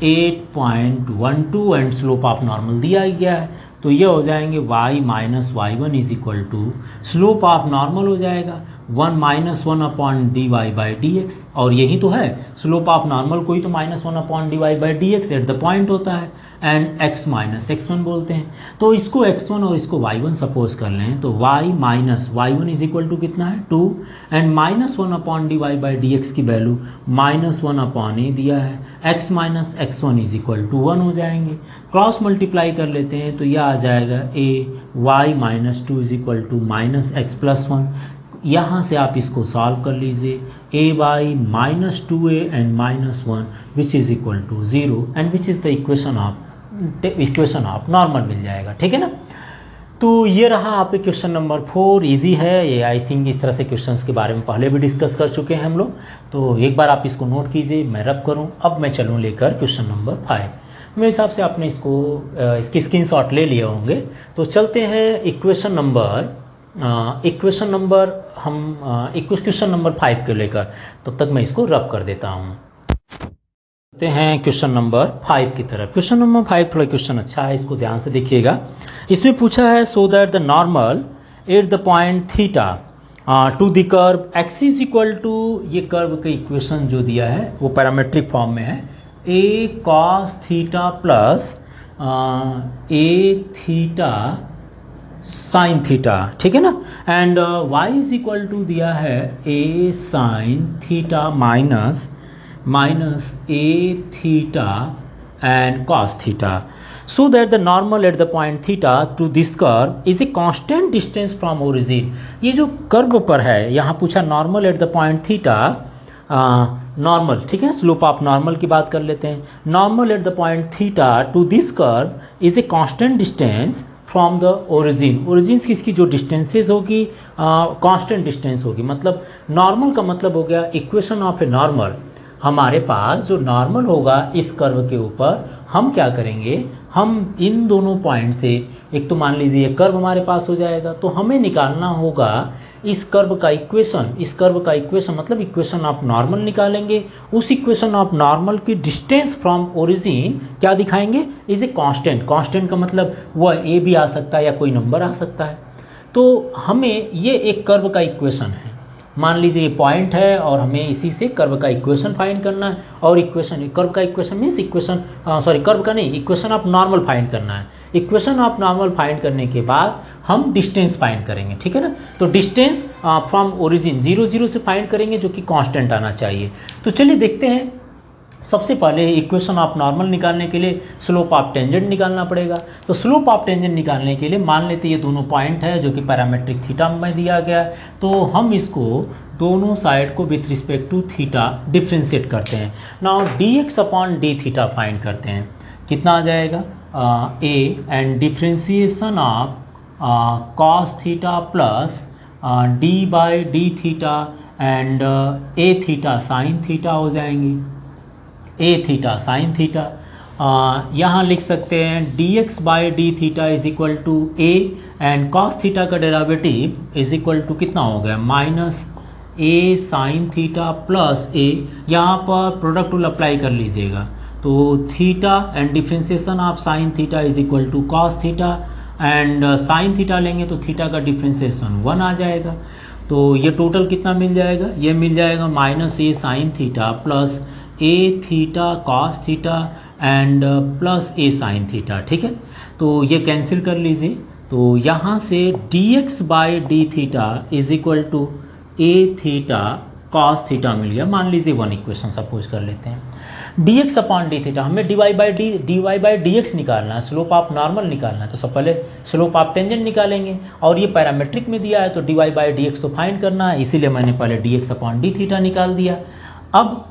8.12 and slope of normal दिया ही गया है, तो ये हो जाएंगे y minus y1 is equal to slope of normal हो जाएगा 1 -1 अपॉन dy/dx, और यही तो है स्लोप ऑफ नॉर्मल को ही तो -1 upon dy/dx eight the point होता है, एंड x माइनस x1 बोलते हैं। तो इसको x1 और इसको y1 सपोज कर लें, तो y minus y1 is equal to कितना है 2, एंड -1 अपॉन dy/dx की वैल्यू -1 अपॉन a दिया है, x minus x1 is equal to 1 हो जाएंगे। क्रॉस मल्टीप्लाई कर लेते हैं तो यह आ जाएगा a y minus 2 is equal to -x plus 1। यहाँ से आप इसको सॉल्व कर लीजिए, a/-2a and -1 which is equal to 0 and which is the equation of normal मिल जाएगा, ठीक है ना। तो ये रहा आपके क्वेश्चन नंबर 4, इजी है ये। आई थिंक इस तरह से क्वेश्चंस के बारे में पहले भी डिस्कस कर चुके हैं हम लोग, तो एक बार आप इसको नोट कीजिए, मैं रब करूँ। अब मैं चलूँ लेकर क्वेश्चन नंबर 5। मेरे हिसाब से आपने इसकी स्क्रीनशॉट ले लिए होंगे, तो चलते हैं क्वेश्चन नंबर 5 के लेकर, तब तक मैं इसको रब कर देता हूँ। चलते हैं क्वेश्चन नंबर 5 की तरफ। क्वेश्चन नंबर 5 थोड़ा क्वेश्चन अच्छा है, इसको ध्यान से देखिएगा। इसमें पूछा है so that the normal at the point theta to the curve x is equal to, ये कर्व का इक्वेशन जो दिया है वो पैरामेट्रिक फॉर्म में है, a cos theta plus a theta sine theta, ठीक है ना। And y is equal to दिया है a sine theta minus a theta and cos theta, so that the normal at the point theta to this curve is a constant distance from origin। ये जो curve पर है यहाँ पूछा normal at the point theta, normal, ठीक है, slope of normal की बात कर लेते हैं। Normal at the point theta to this curve is a constant distance from the origin. Origin की इसकी जो डिस्टेंसेज होगी कांस्टेंट डिस्टेंस होगी, मतलब नॉर्मल का मतलब हो गया इक्वेशन ऑफ ए नॉर्मल। हमारे पास जो नॉर्मल होगा इस कर्व के ऊपर, हम क्या करेंगे, हम इन दोनों पॉइंट से, एक तो मान लीजिए ये कर्व हमारे पास हो जाएगा, तो हमें निकालना होगा इस कर्व का इक्वेशन। इस कर्व का इक्वेशन मतलब इक्वेशन ऑफ नॉर्मल निकालेंगे। उस इक्वेशन ऑफ नॉर्मल की डिस्टेंस फ्रॉम ओरिजिन क्या दिखाएंगे, इज ए कांस्टेंट। कांस्टेंट का मतलब वह ए भी आ सकता है या कोई नंबर आ सकता है। तो हमें ये एक कर्व का इक्वेशन है, मान लीजिए ये पॉइंट है और हमें इसी से कर्व का इक्वेशन फाइंड करना है। और इक्वेशन, कर्व का equation means equation, sorry curve का नहीं, इक्वेशन ऑफ नॉर्मल फाइंड करना है। इक्वेशन ऑफ नॉर्मल फाइंड करने के बाद हम डिस्टेंस फाइंड करेंगे, ठीक है ना। तो डिस्टेंस फ्रॉम ओरिजिन 0 0 से फाइंड करेंगे, जो कि कांस्टेंट आना चाहिए। तो चलिए देखते हैं। सबसे पहले इक्वेशन ऑफ नॉर्मल निकालने के लिए स्लोप ऑफ टेंजेंट निकालना पड़ेगा। तो स्लोप ऑफ टेंजेंट निकालने के लिए मान लेते ये दोनों पॉइंट है जो कि पैरामेट्रिक थीटा में दिया गया है, तो हम इसको दोनों साइड को with respect to theta differentiate करते हैं। Now dx upon d theta find करते हैं, कितना आ जाएगा a and differentiation of cos theta plus d by d theta and a theta sine theta हो जाएंगे, ए थीटा साइन थीटा। यहाँ लिख सकते हैं dx by d theta is equal to a and cos theta का डेरिवेटिव इज इक्वल टू कितना हो गया, minus a sine theta plus a. यहाँ पर प्रोडक्ट रूल अप्लाई कर लीजिएगा, तो theta and differentiation of sine theta is equal to cos theta and sine theta लेंगे तो थीटा का डिफ्रेंशिएशन 1 आ जाएगा। तो ये टोटल कितना मिल जाएगा, ये मिल जाएगा minus a sine theta plus a theta cos theta and plus a sine theta, ठीक है। तो ये कैंसिल कर लीजिए, तो यहाँ से dx by d theta is equal to a theta cos theta मिल गया। मान लीजिए 1 इक्वेशन सपोज कर लेते हैं। dx अपॉन डी थीटा, हमें dy बाई dx निकालना है, स्लोप ऑफ नॉर्मल निकालना है। तो सब पहले स्लोप ऑफ टेंजेंट निकालेंगे, और ये पैरामेट्रिक में दिया है तो dy बाई dx तो फाइंड करना है, इसीलिए मैंने पहले dx अपॉन डी थीटा निकाल दिया। अब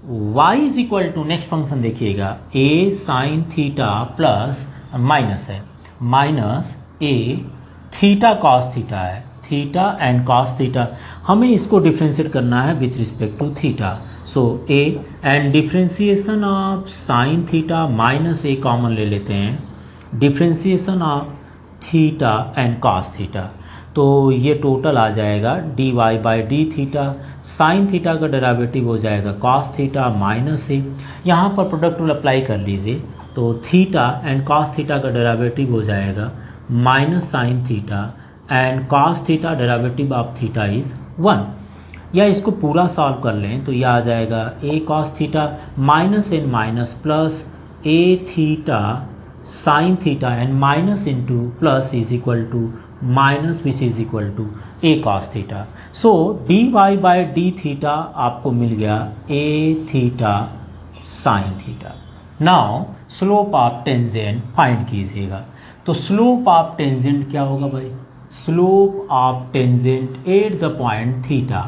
y is equal to next function देखिएगा, a sine theta plus minus है, minus a theta cos theta है, थीटा एंड कॉस थीटा। हमें इसको डिफ्रेंशिएट करना है with respect to theta. So a and differentiation of sine theta minus a common ले लेते हैं, differentiation of theta and cos theta. तो ये टोटल आ जाएगा dy by d theta, sine theta का डेरिवेटिव हो जाएगा कॉस थीटा माइनस ए। यहाँ पर प्रोडक्ट रूल अप्लाई कर लीजिए, तो थीटा एंड कॉस थीटा का डेरिवेटिव हो जाएगा minus sign theta and cos theta, derivative of theta is 1। या इसको पूरा सॉल्व कर लें तो यह आ जाएगा a cos theta minus n minus plus a theta sine theta and minus into plus is equal to minus which is equal to a cos theta. So d y by d theta आपको मिल गया a theta sine theta. Now slope of tangent find कीजिएगा। तो slope of tangent क्या होगा भाई, slope of tangent at the point theta,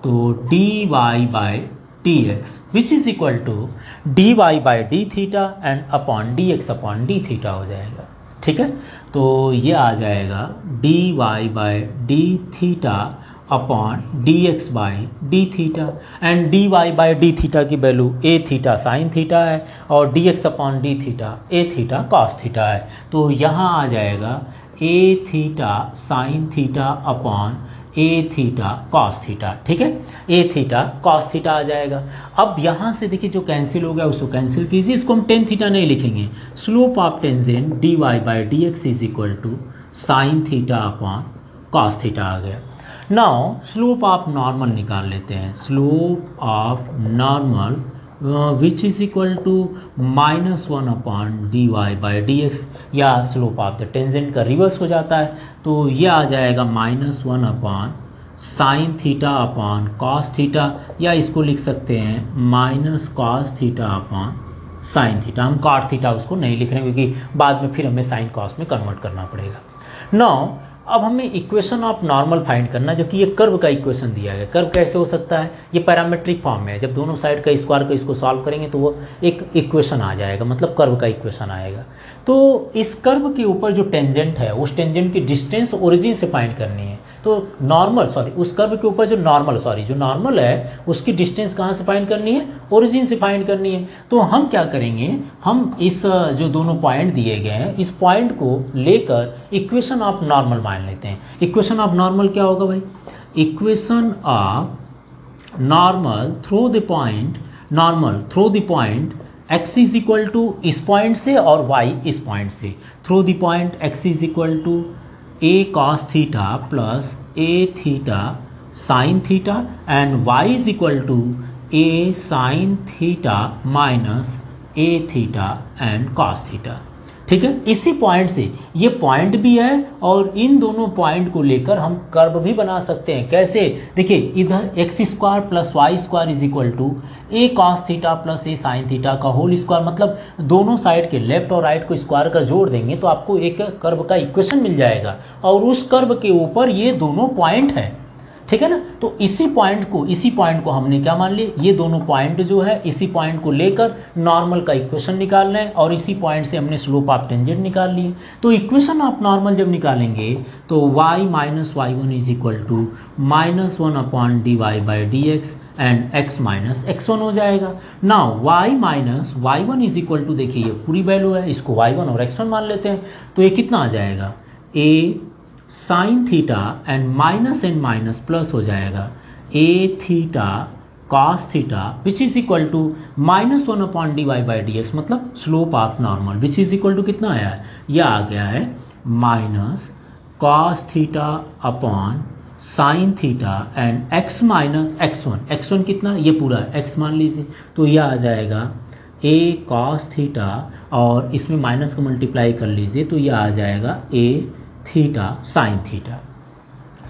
तो d y by d x which is equal to d y by d theta and upon d x upon d theta हो जाएगा, ठीक है। तो ये आ जाएगा d y by d theta upon d x by d theta, and d y by d theta की value a theta sine theta है और d x upon d theta a theta cos theta है। तो यहाँ आ जाएगा a theta sine theta upon a theta cos theta, ठीक है, ए थीटा कॉस थीटा आ जाएगा। अब यहाँ से देखिए जो कैंसिल हो गया उसको कैंसिल कीजिए, इसको हम टेन थीटा नहीं लिखेंगे। Slope of tangent d y by d x is equal to sine theta upon cos theta आ गया। नाउ स्लोप ऑफ नॉर्मल निकाल लेते हैं। Slope of normal which is equal to -1/dy/dx, या स्लोप ऑफ द टेंजेंट का reverse हो जाता है, तो ये आ जाएगा -1/sin theta upon cos theta, या इसको लिख सकते हैं -cos theta upon sine theta. हम cot थीटा उसको नहीं लिख रहे हैं क्योंकि बाद में फिर हमें साइन कॉस में कन्वर्ट करना पड़ेगा। नाउ अब हमें इक्वेशन ऑफ नॉर्मल फाइंड करना, जो कि ये कर्व का इक्वेशन दिया गया। कर्व कैसे हो सकता है, ये पैरामेट्रिक फॉर्म में है। जब दोनों साइड का स्क्वायर को इसको सॉल्व करेंगे तो वो एक इक्वेशन आ जाएगा, मतलब कर्व का इक्वेशन आएगा। तो इस कर्व के ऊपर जो टेंजेंट है उस टेंजेंट की डिस्टेंस ओरिजिन से फाइंड करनी है। तो उस कर्व के ऊपर जो नॉर्मल है उसकी डिस्टेंस कहाँ से फाइंड करनी है, ओरिजिन से फाइंड करनी है। तो हम क्या करेंगे, हम इस जो दोनों पॉइंट दिए गए हैं इस पॉइंट को लेकर इक्वेशन ऑफ नॉर्मल मान लेते हैं। इक्वेशन ऑफ नॉर्मल क्या होगा भाई, equation of normal through the point x is equal to इस पॉइंट से और y इस पॉइंट से, through the point x is equal to a cos theta plus a theta sine theta and y is equal to a sine theta minus a theta and cos theta. ठीक है, इसी point से, ये point भी है और इन दोनों point को लेकर हम कर्व भी बना सकते हैं। कैसे, देखिए इधर x square plus y square is equal to a cos theta plus a sine theta का होल स्क्वायर, मतलब दोनों साइड के लेफ्ट और राइट को स्क्वायर कर जोड़ देंगे तो आपको एक कर्व का इक्वेशन मिल जाएगा और उस कर्व के ऊपर ये दोनों पॉइंट है। ठीक है ना, तो इसी पॉइंट को हमने क्या मान लिया, ये दोनों पॉइंट जो है इसी पॉइंट को लेकर नॉर्मल का इक्वेशन निकालना है और इसी पॉइंट से हमने स्लोप ऑफ टेंजेंट निकाल लिए। तो इक्वेशन ऑफ नॉर्मल जब निकालेंगे तो y minus y1 is equal to -1/dy/dx and x minus x1 हो जाएगा। Now y minus y1 is equal to, देखिए ये पूरी वैल्यू है, इसको y1 और x1 मान लेते हैं, तो ये कितना आ जाएगा, a sine theta and minus and minus plus हो जाएगा a theta cos theta which is equal to -1/dy/dx, मतलब slope of normal which is equal to कितना आया है, यह आ गया है minus cos theta upon sine theta and x minus x1 कितना, ये पूरा x मान लीजिए, तो यह आ जाएगा a कॉस थीटा और इसमें माइनस का मल्टीप्लाई कर लीजिए तो यह आ जाएगा a थीटा साइन थीटा।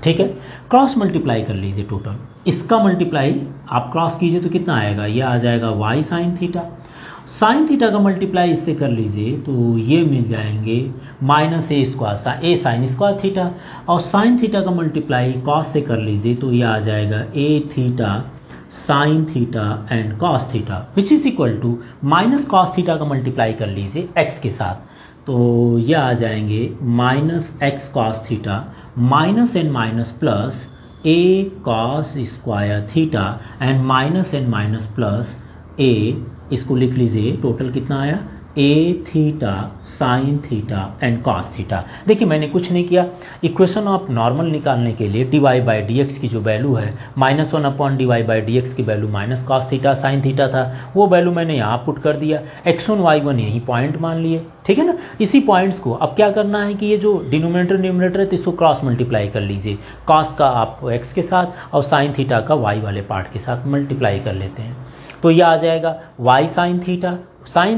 ठीक है, क्रॉस मल्टीप्लाई कर लीजिए, टोटल इसका मल्टीप्लाई आप क्रॉस कीजिए तो कितना आएगा, ये आ जाएगा y साइन थीटा का मल्टीप्लाई इससे कर लीजिए तो ये मिल जाएंगे minus a sine square theta, और साइन थीटा का मल्टीप्लाई कॉस से कर लीजिए तो ये आ जाएगा a theta sine theta and cos theta which is equal to minus cos theta का मल्टीप्लाई कर लीजिए x के साथ, तो यह आ जाएंगे minus x cos theta minus and minus plus a cos square theta and minus plus a, इसको लिख लीजिए, टोटल कितना आया a theta sine theta and cos theta. देखिए मैंने कुछ नहीं किया, इक्वेशन ऑफ नॉर्मल निकालने के लिए dy/dx की जो वैल्यू है -1/dy/dx की value minus cos theta sine theta था, वो वैल्यू मैंने यहाँ पुट कर दिया, x1 y1 यही पॉइंट मान लिए। ठीक है ना, इसी पॉइंट्स को अब क्या करना है कि ये जो डिनोमिनेटर न्यूमरेटर है तो इसको क्रॉस मल्टीप्लाई कर लीजिए, कॉस का आप x के साथ और साइन थीटा का y वाले पार्ट के साथ मल्टीप्लाई कर लेते हैं, तो यह आ जाएगा y साइन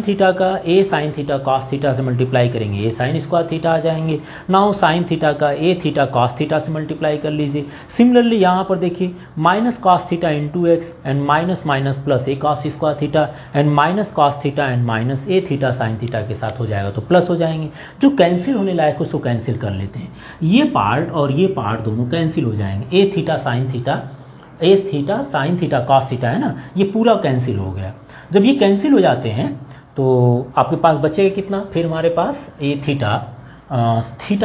थीटा का a sine theta cos theta से मल्टीप्लाई करेंगे a साइन स्क्वायर थीटा आ जाएंगे। नाउ साइन थीटा का a थीटा कॉस थीटा से मल्टीप्लाई कर लीजिए। सिमिलरली यहाँ पर देखिए minus cos theta into x and minus plus a cos square theta and minus cos theta and minus a theta sine theta के साथ हो जाएगा तो प्लस हो जाएंगे। जो कैंसिल होने लायक उसको कैंसिल कर लेते हैं, ये पार्ट और ये पार्ट दोनों कैंसिल हो जाएंगे, a theta sine theta cos theta है ना, ये पूरा कैंसिल हो गया। जब ये कैंसिल हो जाते हैं तो आपके पास बचेगा कितना, फिर हमारे पास a थीटा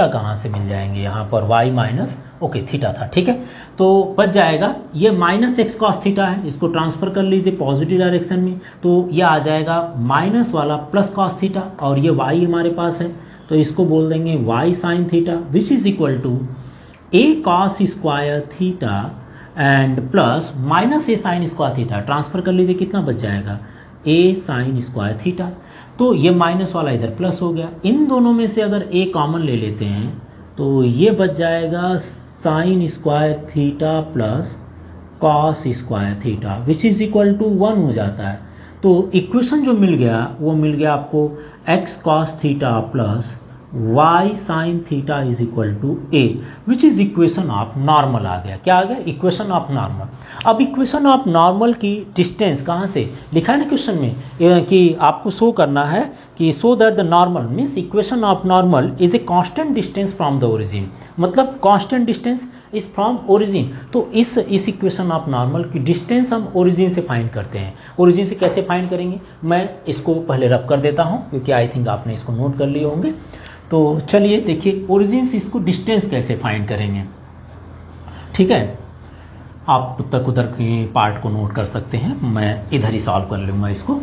कहाँ से मिल जाएंगे, यहाँ पर y माइनस थीटा था। ठीक है, तो बच जाएगा ये माइनस एक्स कॉस थीटा है, इसको ट्रांसफर कर लीजिए पॉजिटिव डायरेक्शन में, तो ये आ जाएगा माइनस वाला प्लस कॉस थीटा और ये y हमारे पास है तो इसको बोल देंगे y sine theta which is equal to a cos square theta and plus minus a sine square theta, transfer कर लीजिए कितना बच जाएगा a साइन स्क्वायर थीटा, तो ये माइनस वाला इधर प्लस हो गया। इन दोनों में से अगर a कॉमन ले लेते हैं तो ये बच जाएगा sine square theta plus cos square theta which is equal to 1 हो जाता है। तो इक्वेशन जो मिल गया वो मिल गया आपको x cos theta plus y sin theta is equal to a, which is equation of normal आ गया। क्या आ गया? Equation of normal. अब इक्वेशन ऑफ नॉर्मल की डिस्टेंस कहाँ से लिखा है ना क्वेश्चन में कि आपको शो करना है कि show that the normal means equation of normal is a constant distance from the origin, मतलब constant distance is from origin. तो इस इक्वेशन ऑफ नॉर्मल की डिस्टेंस हम ओरिजिन से फाइंड करते हैं। ओरिजिन से कैसे फाइंड करेंगे? मैं इसको पहले रब कर देता हूँ क्योंकि आई थिंक आपने इसको नोट कर लिए होंगे। तो चलिए देखिए ओरिजिन से इसको डिस्टेंस कैसे फाइंड करेंगे। ठीक है, आप तब तक उधर के पार्ट को नोट कर सकते हैं, मैं इधर ही सॉल्व कर लूँगा इसको।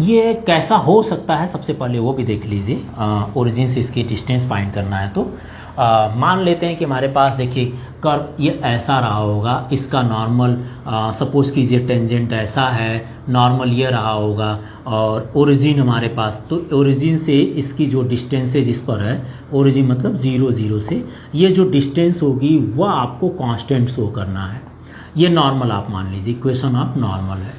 ये कैसा हो सकता है सबसे पहले वो भी देख लीजिए। ओरिजिन से इसकी डिस्टेंस फाइंड करना है तो मान लेते हैं कि हमारे पास देखिए कर्व ये ऐसा रहा होगा, इसका नॉर्मल सपोज कीजिए टेंजेंट ऐसा है, नॉर्मल ये रहा होगा और ओरिजिन हमारे पास, तो ओरिजिन से इसकी जो डिस्टेंसेज इस पर है, ओरिजिन मतलब 0 0 से ये जो डिस्टेंस होगी वह आपको कांस्टेंट शो करना है। ये नॉर्मल आप मान लीजिए, इक्वेशन ऑफ नॉर्मल है।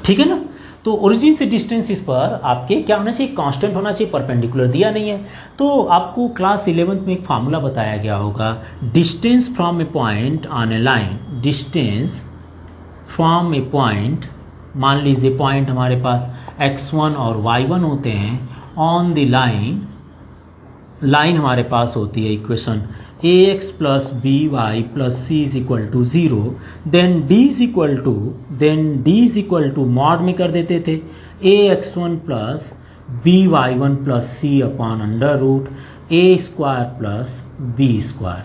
ठीक है ना? तो ओरिजिन से डिस्टेंस इस पर आपके क्या होना चाहिए? कांस्टेंट होना चाहिए, परपेंडिकुलर दिया नहीं है। तो आपको क्लास 11th में एक फार्मूला बताया गया होगा, distance from A point on A line, distance from A point, मान लीजिए पॉइंट हमारे पास x1 और y1 होते हैं, ऑन द लाइन, लाइन हमारे पास होती है equation ax plus by plus c is equal to 0, then d is equal to mod में कर देते थे ax1 plus by1 plus c upon under root a square plus b square.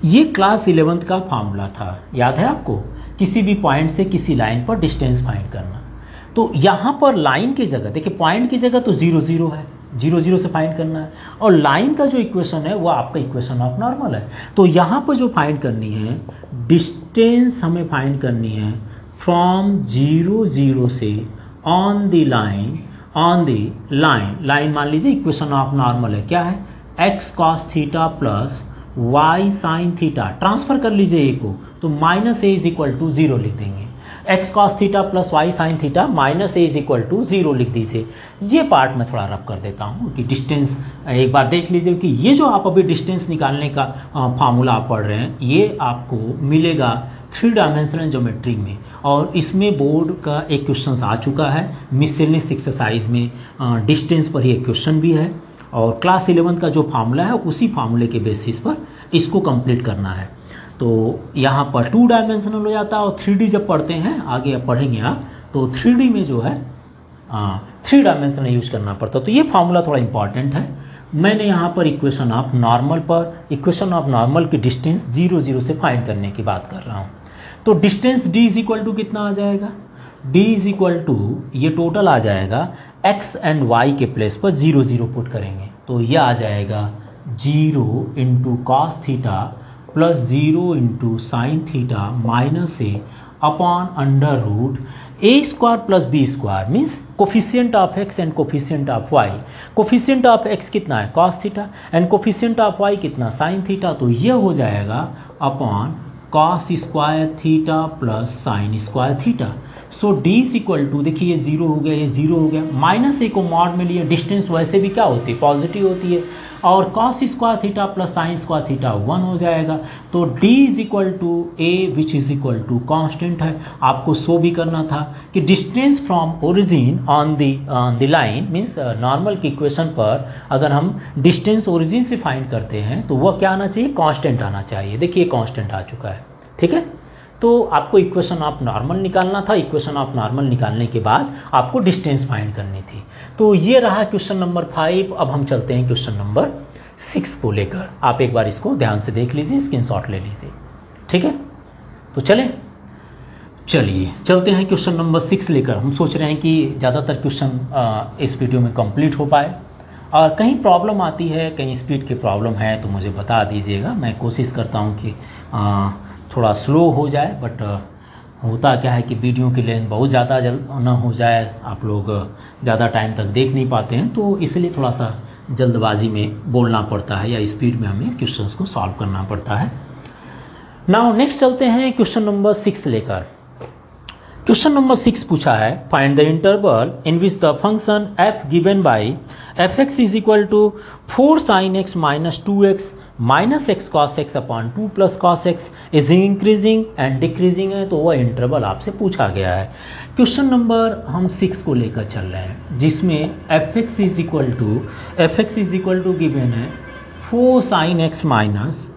ये class 11th का फार्मूला था, याद है आपको? किसी भी पॉइंट से किसी लाइन पर डिस्टेंस फाइंड करना। तो यहाँ पर लाइन की जगह देखिए, पॉइंट की जगह तो 0 0 है, 0 0 से फाइंड करना है, और लाइन का जो इक्वेशन है वो आपका इक्वेशन ऑफ नॉर्मल है। तो यहाँ पर जो फाइंड करनी है डिस्टेंस, हमें फाइंड करनी है फ्रॉम 0 0 से on the line, on the line, line मान लीजिए इक्वेशन ऑफ नॉर्मल है, क्या है? x cos theta plus y sin theta, transfer कर लीजिए a को, तो minus a is equal to 0 लिख देंगे। x cos theta plus y sin theta minus a is equal to 0 लिख दीजिए। ये पार्ट मैं थोड़ा रब कर देता हूँ कि डिस्टेंस एक बार देख लीजिए कि ये जो आप अभी डिस्टेंस निकालने का फार्मूला आप पढ़ रहे हैं ये आपको मिलेगा 3 डायमेंशनल ज्योमेट्री में, और इसमें बोर्ड का एक क्वेश्चन आ चुका है मिससेलेनियस एक्सरसाइज में, डिस्टेंस पर ही एक क्वेश्चन भी है, और क्लास 11 का जो फार्मूला है उसी फार्मूले के बेसिस पर इसको कंप्लीट करना है। तो यहाँ पर 2 डायमेंशनल हो जाता है, और 3D जब पढ़ते हैं आगे अब पढ़ेंगे आप, तो 3D में जो है 3 डायमेंशनल यूज करना पड़ता है। तो ये फार्मूला थोड़ा इंपॉर्टेंट है। मैंने यहाँ पर इक्वेशन ऑफ नॉर्मल पर, इक्वेशन ऑफ नॉर्मल की डिस्टेंस 0 0 से फाइंड करने की बात कर रहा हूँ। तो distance d is equal to कितना आ जाएगा? d इज इक्वल टू ये टोटल आ जाएगा x एंड y के प्लेस पर 0 0 पुट करेंगे, तो ये आ जाएगा 0 into cos theta plus 0 into sine theta minus a upon under root a square plus b square, means coefficient of x and coefficient of y। Coefficient of x कितना है? Cos theta, and coefficient of y कितना? Sine theta. तो ये हो जाएगा upon cos square theta plus sine square theta. So d is equal to, देखिए ये 0 हो गया, ये 0 हो गया, माइनस a को मॉड में लिया, डिस्टेंस वैसे भी क्या होती है? पॉजिटिव होती है, और cos square theta plus sine square theta 1 हो जाएगा। तो d is equal to a which is equal to constant है। आपको शो भी करना था कि distance from origin on the line means normal की इक्वेशन पर अगर हम डिस्टेंस ओरिजिन से फाइंड करते हैं तो वह क्या आना चाहिए? कांस्टेंट आना चाहिए। देखिए कांस्टेंट आ चुका है, ठीक है। तो आपको इक्वेशन ऑफ नॉर्मल निकालना था, इक्वेशन ऑफ नॉर्मल निकालने के बाद आपको डिस्टेंस फाइंड करनी थी। तो ये रहा क्वेश्चन नंबर 5। अब हम चलते हैं क्वेश्चन नंबर 6 को लेकर। आप एक बार इसको ध्यान से देख लीजिए, स्क्रीनशॉट ले लीजिए, ठीक है। तो चलिए चलते हैं क्वेश्चन नंबर 6 लेकर। हम सोच रहे हैं कि ज़्यादातर क्वेश्चन इस वीडियो में कंप्लीट हो पाए, और कहीं प्रॉब्लम आती है, कहीं स्पीड की प्रॉब्लम है तो मुझे बता दीजिएगा। मैं कोशिश करता हूँ कि थोड़ा स्लो हो जाए, बट होता क्या है कि वीडियो की लेंथ बहुत ज़्यादा ना हो जाए, आप लोग ज़्यादा टाइम तक देख नहीं पाते हैं, तो इसलिए थोड़ा सा जल्दबाजी में बोलना पड़ता है या स्पीड में हमें क्वेश्चंस को सॉल्व करना पड़ता है। नाउ नेक्स्ट चलते हैं क्वेश्चन नंबर 6 लेकर। क्वेश्चन नंबर 6 पूछा है, find the interval in which the function f given by fx is equal to 4 sin x minus 2x minus x cos x upon 2 plus cos x is increasing and decreasing है, तो वह interval आपसे पूछा गया है। Question number हम 6 को लेकर चल रहे हैं, जिसमें fx is equal to given है 4 sin x minus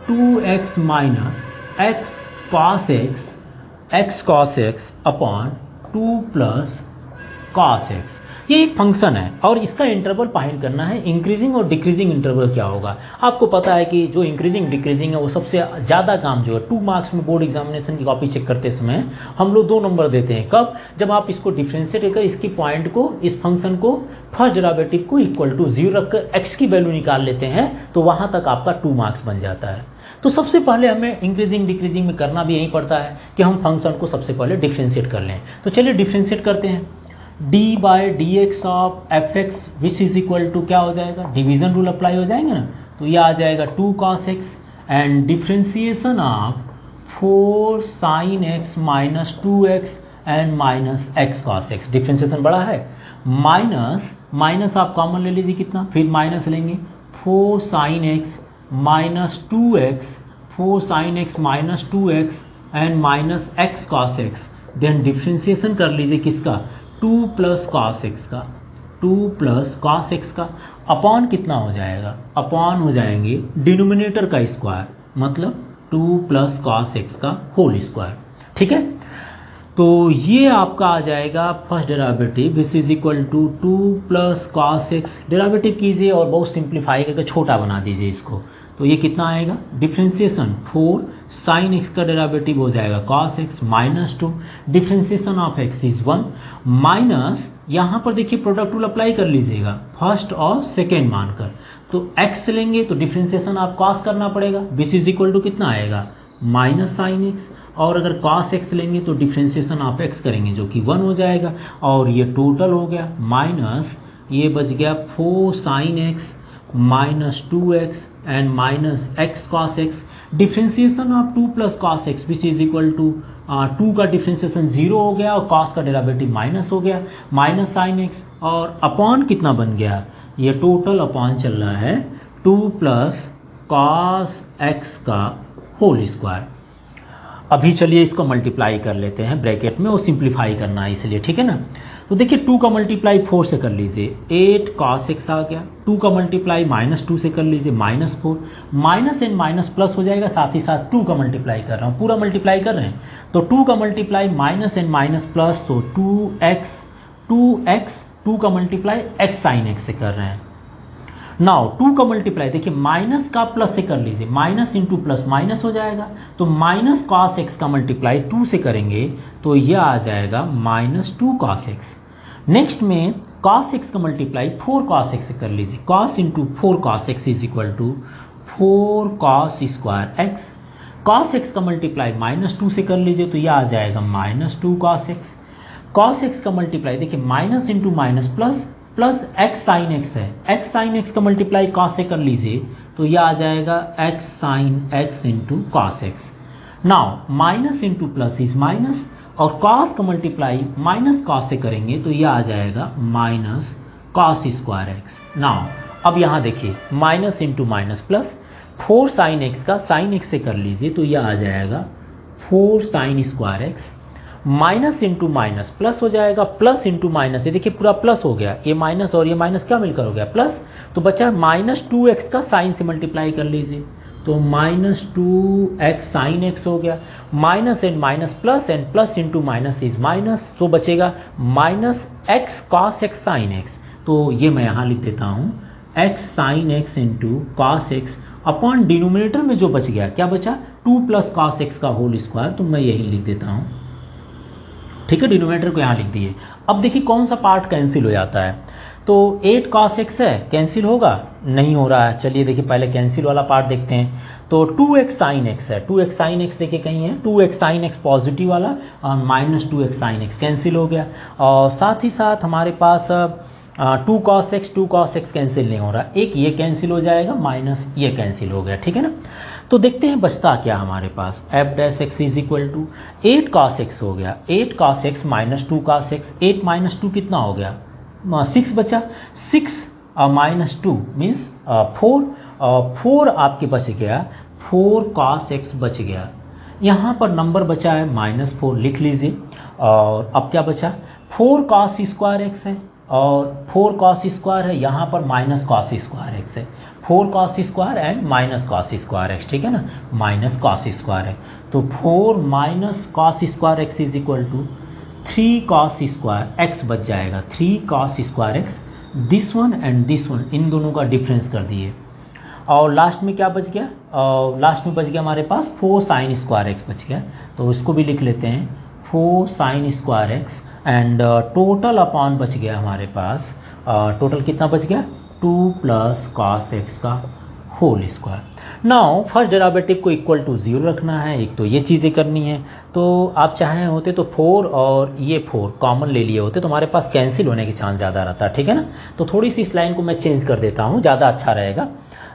2x minus x cos x upon 2 plus cos x। ये एक फंक्शन है और इसका इंटरवल फाइंड करना है। इंक्रीजिंग और डिक्रीजिंग इंटरवल क्या होगा, आपको पता है कि जो इंक्रीजिंग डिक्रीजिंग है वो सबसे ज़्यादा काम जो है 2 मार्क्स में बोर्ड एग्जामिनेशन की कॉपी चेक करते समय हम लोग 2 नंबर देते हैं। कब? जब आप इसको डिफ्रेंशिएट कर इसकी पॉइंट को, इस फंक्शन को फर्स्ट डेरिवेटिव को इक्वल टू 0 रखकर x की वैल्यू निकाल लेते हैं, तो वहाँ तक आपका 2 मार्क्स बन जाता है। तो सबसे पहले हमें इंक्रीजिंग डिक्रीजिंग में करना भी यही पड़ता है कि हम फंक्शन को सबसे पहले डिफ्रेंशिएट कर लें। तो चलिए डिफ्रेंशिएट करते हैं। d by d x of f x which is equal to क्या हो जाएगा, डिवीजन रूल अप्लाई हो जाएंगे ना, तो ये आ जाएगा 2 cos x and differentiation of 4 sin x minus 2x and minus x cos x। Differentiation बड़ा है, माइनस आप कॉमन ले लीजिए, कितना, फिर माइनस लेंगे 4 sin x minus 2x, 4 sin x minus 2x and minus x cos x। Then differentiation कर लीजिए किसका, 2 प्लस cos x का, 2 प्लस cos x का, अपॉन कितना हो जाएगा, अपॉन हो जाएंगे डिनोमिनेटर का स्क्वायर, मतलब 2 प्लस cos x का होल स्क्वायर। ठीक है, तो ये आपका आ जाएगा first derivative which is equal to 2 plus cos x। Derivative कीजिए और बहुत सिंप्लीफाई करके छोटा बना दीजिए इसको, तो ये कितना आएगा, डिफ्रेंशिएशन 4 sin x का डेरिवेटिव हो जाएगा cos x minus 2, differentiation of x is 1 minus, यहाँ पर देखिए प्रोडक्ट रूल अप्लाई कर लीजिएगा फर्स्ट और सेकेंड मानकर, तो x लेंगे तो डिफ्रेंशिएशन आप cos करना पड़ेगा, विच इज इक्वल टू कितना आएगा, माइनस साइन एक्स, और अगर cos x लेंगे तो डिफ्रेंशिएशन ऑफ x करेंगे जो कि 1 हो जाएगा, और ये टोटल हो गया माइनस, ये बच गया 4 sin x minus 2x and minus x cos x। Differentiation of 2 plus cos x which is equal to 2 का डिफ्रेंशिएशन 0 हो गया और cos का डेरिवेटिव माइनस हो गया, माइनस साइन x, और अपॉन कितना बन गया, ये टोटल अपॉन चल रहा है 2 प्लस cos x का होल स्क्वायर। अभी चलिए इसको मल्टीप्लाई कर लेते हैं ब्रैकेट में, और सिंप्लीफाई करना है इसलिए, ठीक है ना। तो देखिए 2 का मल्टीप्लाई 4 से कर लीजिए, 8 cos x आ गया, 2 का मल्टीप्लाई माइनस 2 से कर लीजिए, minus 4, minus and minus plus हो जाएगा, साथ ही साथ 2 का मल्टीप्लाई कर रहा हूँ, पूरा मल्टीप्लाई कर रहे हैं, तो 2 का multiply minus and minus plus, तो 2x 2 का मल्टीप्लाई x sin x से कर रहे हैं। नाउ 2 का मल्टीप्लाई देखिए माइनस का प्लस से कर लीजिए, माइनस इंटू प्लस माइनस हो जाएगा, तो माइनस cos x का मल्टीप्लाई 2 से करेंगे तो यह आ जाएगा माइनस 2 cos x। नेक्स्ट में cos x का मल्टीप्लाई 4 cos x से कर लीजिए, cos into 4 cos x is equal to 4 cos square x। cos x का मल्टीप्लाई माइनस 2 से कर लीजिए तो यह आ जाएगा minus 2 cos x। cos x का मल्टीप्लाई देखिए minus into minus plus x sin x है, x sin x का मल्टीप्लाई cos से कर लीजिए तो यह आ जाएगा x sin x into cos x। Now minus into plus is minus, और cos का मल्टीप्लाई माइनस cos से करेंगे तो यह आ जाएगा minus cos square x। Now अब यहाँ देखिए minus into minus plus, 4 sin x का sin x से कर लीजिए तो यह आ जाएगा 4 sin square x, minus into minus plus हो जाएगा, प्लस इंटू माइनस, ये देखिए पूरा प्लस हो गया, ये माइनस और ये माइनस क्या मिलकर हो गया प्लस, तो बचा माइनस 2x का साइन से मल्टीप्लाई कर लीजिए तो माइनस 2x साइन x हो गया, minus and minus and plus into minus is minus, तो बचेगा minus x cos x sine x, तो ये मैं यहाँ लिख देता हूँ x sine x into cos x upon denominator में जो बच गया क्या बचा, 2 प्लस cos x का होल स्क्वायर, तो मैं यही लिख देता हूँ, ठीक है, डिनोमिनेटर को यहाँ लिख दिए। अब देखिए कौन सा पार्ट कैंसिल हो जाता है, तो 8 cos x है, कैंसिल होगा, नहीं हो रहा है, चलिए देखिए पहले कैंसिल वाला पार्ट देखते हैं, तो 2x sin x है, 2x sin x देखिए कहीं है, 2x sin x पॉजिटिव वाला और minus 2x sin x cancel हो गया, और साथ ही साथ हमारे पास 2 cos x कैंसिल नहीं हो रहा, एक ये कैंसिल हो जाएगा, माइनस ये कैंसिल हो गया, ठीक है ना। तो देखते हैं बचता क्या हमारे पास, f dash x is equal to 8 cos x हो गया, 8 cos x minus 2 cos x, 8 minus 2 कितना हो गया 6 बचा, 6 माइनस 2 मीन्स 4 आपके बच गया, 4 cos x बच गया। यहाँ पर नंबर बचा है -4 लिख लीजिए। और अब क्या बचा, 4 cos स्क्वायर x है और 4 cos स्क्वायर है, यहाँ पर माइनस cos स्क्वायर x है, 4 cos square and minus cos square x, ठीक है ना, माइनस cos स्क्वायर है। तो 4 minus cos square x is equal to 3 cos square x बच जाएगा, 3 cos square x, this one and this one, इन दोनों का डिफरेंस कर दिए। और लास्ट में क्या बच गया, लास्ट में बच गया हमारे पास 4 sin स्क्वायर x बच गया, तो इसको भी लिख लेते हैं 4 sin square x and total upon बच गया हमारे पास, टोटल कितना बच गया 2 प्लस cos x का whole square. Now first derivative को इक्वल टू 0 रखना है, एक तो ये चीज़ें करनी है। तो आप चाहे होते तो 4 और ये 4 कॉमन ले लिए होते तो हमारे पास कैंसिल होने के चांस ज़्यादा रहता, ठीक है ना। तो थोड़ी सी इस लाइन को मैं चेंज कर देता हूँ, ज़्यादा अच्छा रहेगा।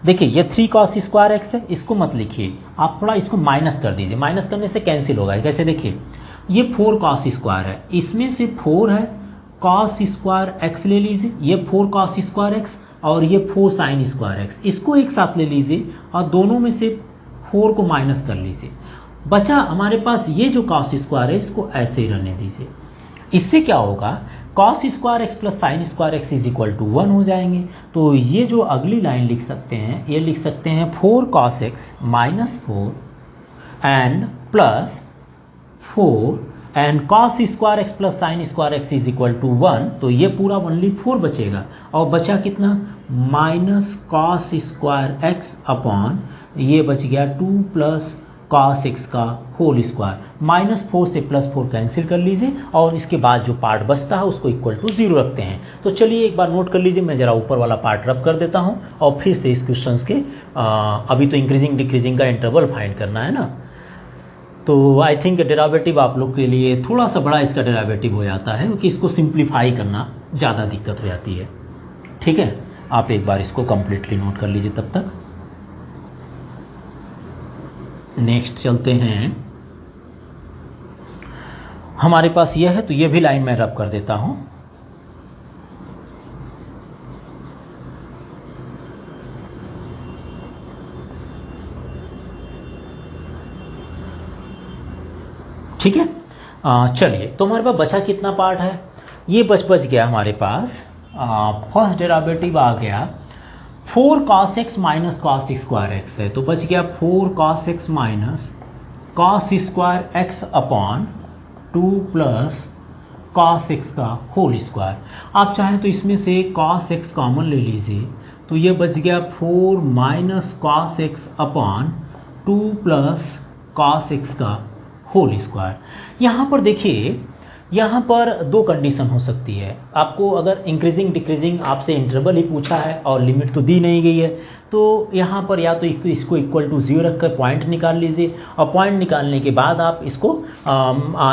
देखिए ये 3 cos स्क्वायर x है, इसको मत लिखिए, आप थोड़ा इसको माइनस कर दीजिए, माइनस करने से कैंसिल होगा। कैसे, देखिए ये 4 cos स्क्वायर है, इसमें से 4 है cos स्क्वायर x ले लीजिए, ये 4 cos स्क्वायर x और ये 4 sin स्क्वायर x, इसको एक साथ ले लीजिए और दोनों में से 4 को माइनस कर लीजिए। बचा हमारे पास ये जो cos स्क्वायर है, इसको ऐसे ही रहने दीजिए। इससे क्या होगा, cos square x plus sine square x is equal to 1 हो जाएंगे। तो ये जो अगली लाइन लिख सकते हैं, ये लिख सकते हैं 4 cos x minus 4 and plus 4 and cos square x plus sine square x is equal to 1। तो ये पूरा ओनली 4 बचेगा और बचा कितना, minus cos square x upon ये बच गया 2 प्लस cos x का होल स्क्वायर। -4 से +4 कैंसिल कर लीजिए और इसके बाद जो पार्ट बचता है उसको इक्वल टू 0 रखते हैं। तो चलिए एक बार नोट कर लीजिए, मैं ज़रा ऊपर वाला पार्ट रब कर देता हूँ और फिर से इस क्वेश्चंस के अभी तो इंक्रीजिंग डिक्रीजिंग का इंटरवल फाइंड करना है ना। तो आई थिंक डेरिवेटिव आप लोग के लिए थोड़ा सा बड़ा इसका डेरिवेटिव हो जाता है, क्योंकि इसको सिंप्लीफाई करना ज़्यादा दिक्कत हो जाती है। ठीक है, आप एक बार इसको कंप्लीटली नोट कर लीजिए। तब तक नेक्स्ट चलते हैं, हमारे पास यह है, तो यह भी लाइन मैं रब कर देता हूं। ठीक है, चलिए तो हमारे पास बचा कितना पार्ट है, ये बच गया हमारे पास। फर्स्ट डेरिवेटिव आ गया 4 cos x minus cos square x है, तो बच गया 4 cos x minus cos square x upon 2 plus cos x का होल स्क्वायर। आप चाहें तो इसमें से cos x कॉमन ले लीजिए, तो ये बच गया 4 minus cos x upon 2 plus cos x का होल स्क्वायर। यहाँ पर देखिए, यहाँ पर दो कंडीशन हो सकती है आपको, अगर इंक्रीजिंग डिक्रीजिंग आपसे इंटरवल ही पूछा है और लिमिट तो दी नहीं गई है, तो यहाँ पर या तो इसको इक्वल टू 0 रखकर पॉइंट निकाल लीजिए और पॉइंट निकालने के बाद आप इसको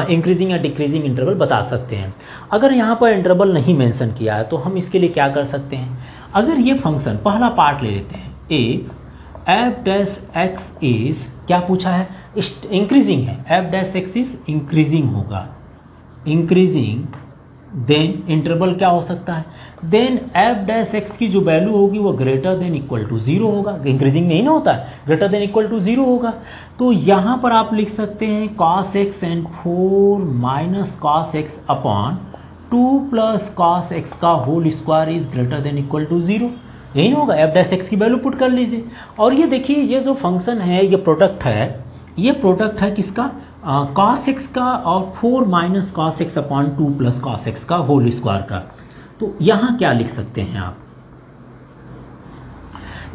इंक्रीजिंग या डिक्रीजिंग इंटरवल बता सकते हैं। अगर यहाँ पर इंटरवल नहीं मेंशन किया है तो हम इसके लिए क्या कर सकते हैं, अगर ये फंक्शन पहला पार्ट ले लेते हैं, A F dash x is क्या पूछा है, इंक्रीजिंग है, F dash x is increasing होगा, इंक्रीजिंग, देन इंटरवल क्या हो सकता है, देन एफ डैश एक्स की जो वैल्यू होगी वो ग्रेटर देन इक्वल टू 0 होगा। इंक्रीजिंग में ही ना होता है, ग्रेटर देन इक्वल टू 0 होगा। तो यहाँ पर आप लिख सकते हैं cos x and 4 minus cos x upon 2 plus cos x का whole square is greater than equal to 0। यही ना होगा, एफ डैश एक्स की वैल्यू पुट कर लीजिए। और ये देखिए, ये जो फंक्शन है, ये प्रोडक्ट है, ये प्रोडक्ट है किसका, cos x का और 4 minus cos x upon 2 plus cos x का होल स्क्वायर का। तो यहाँ क्या लिख सकते हैं आप,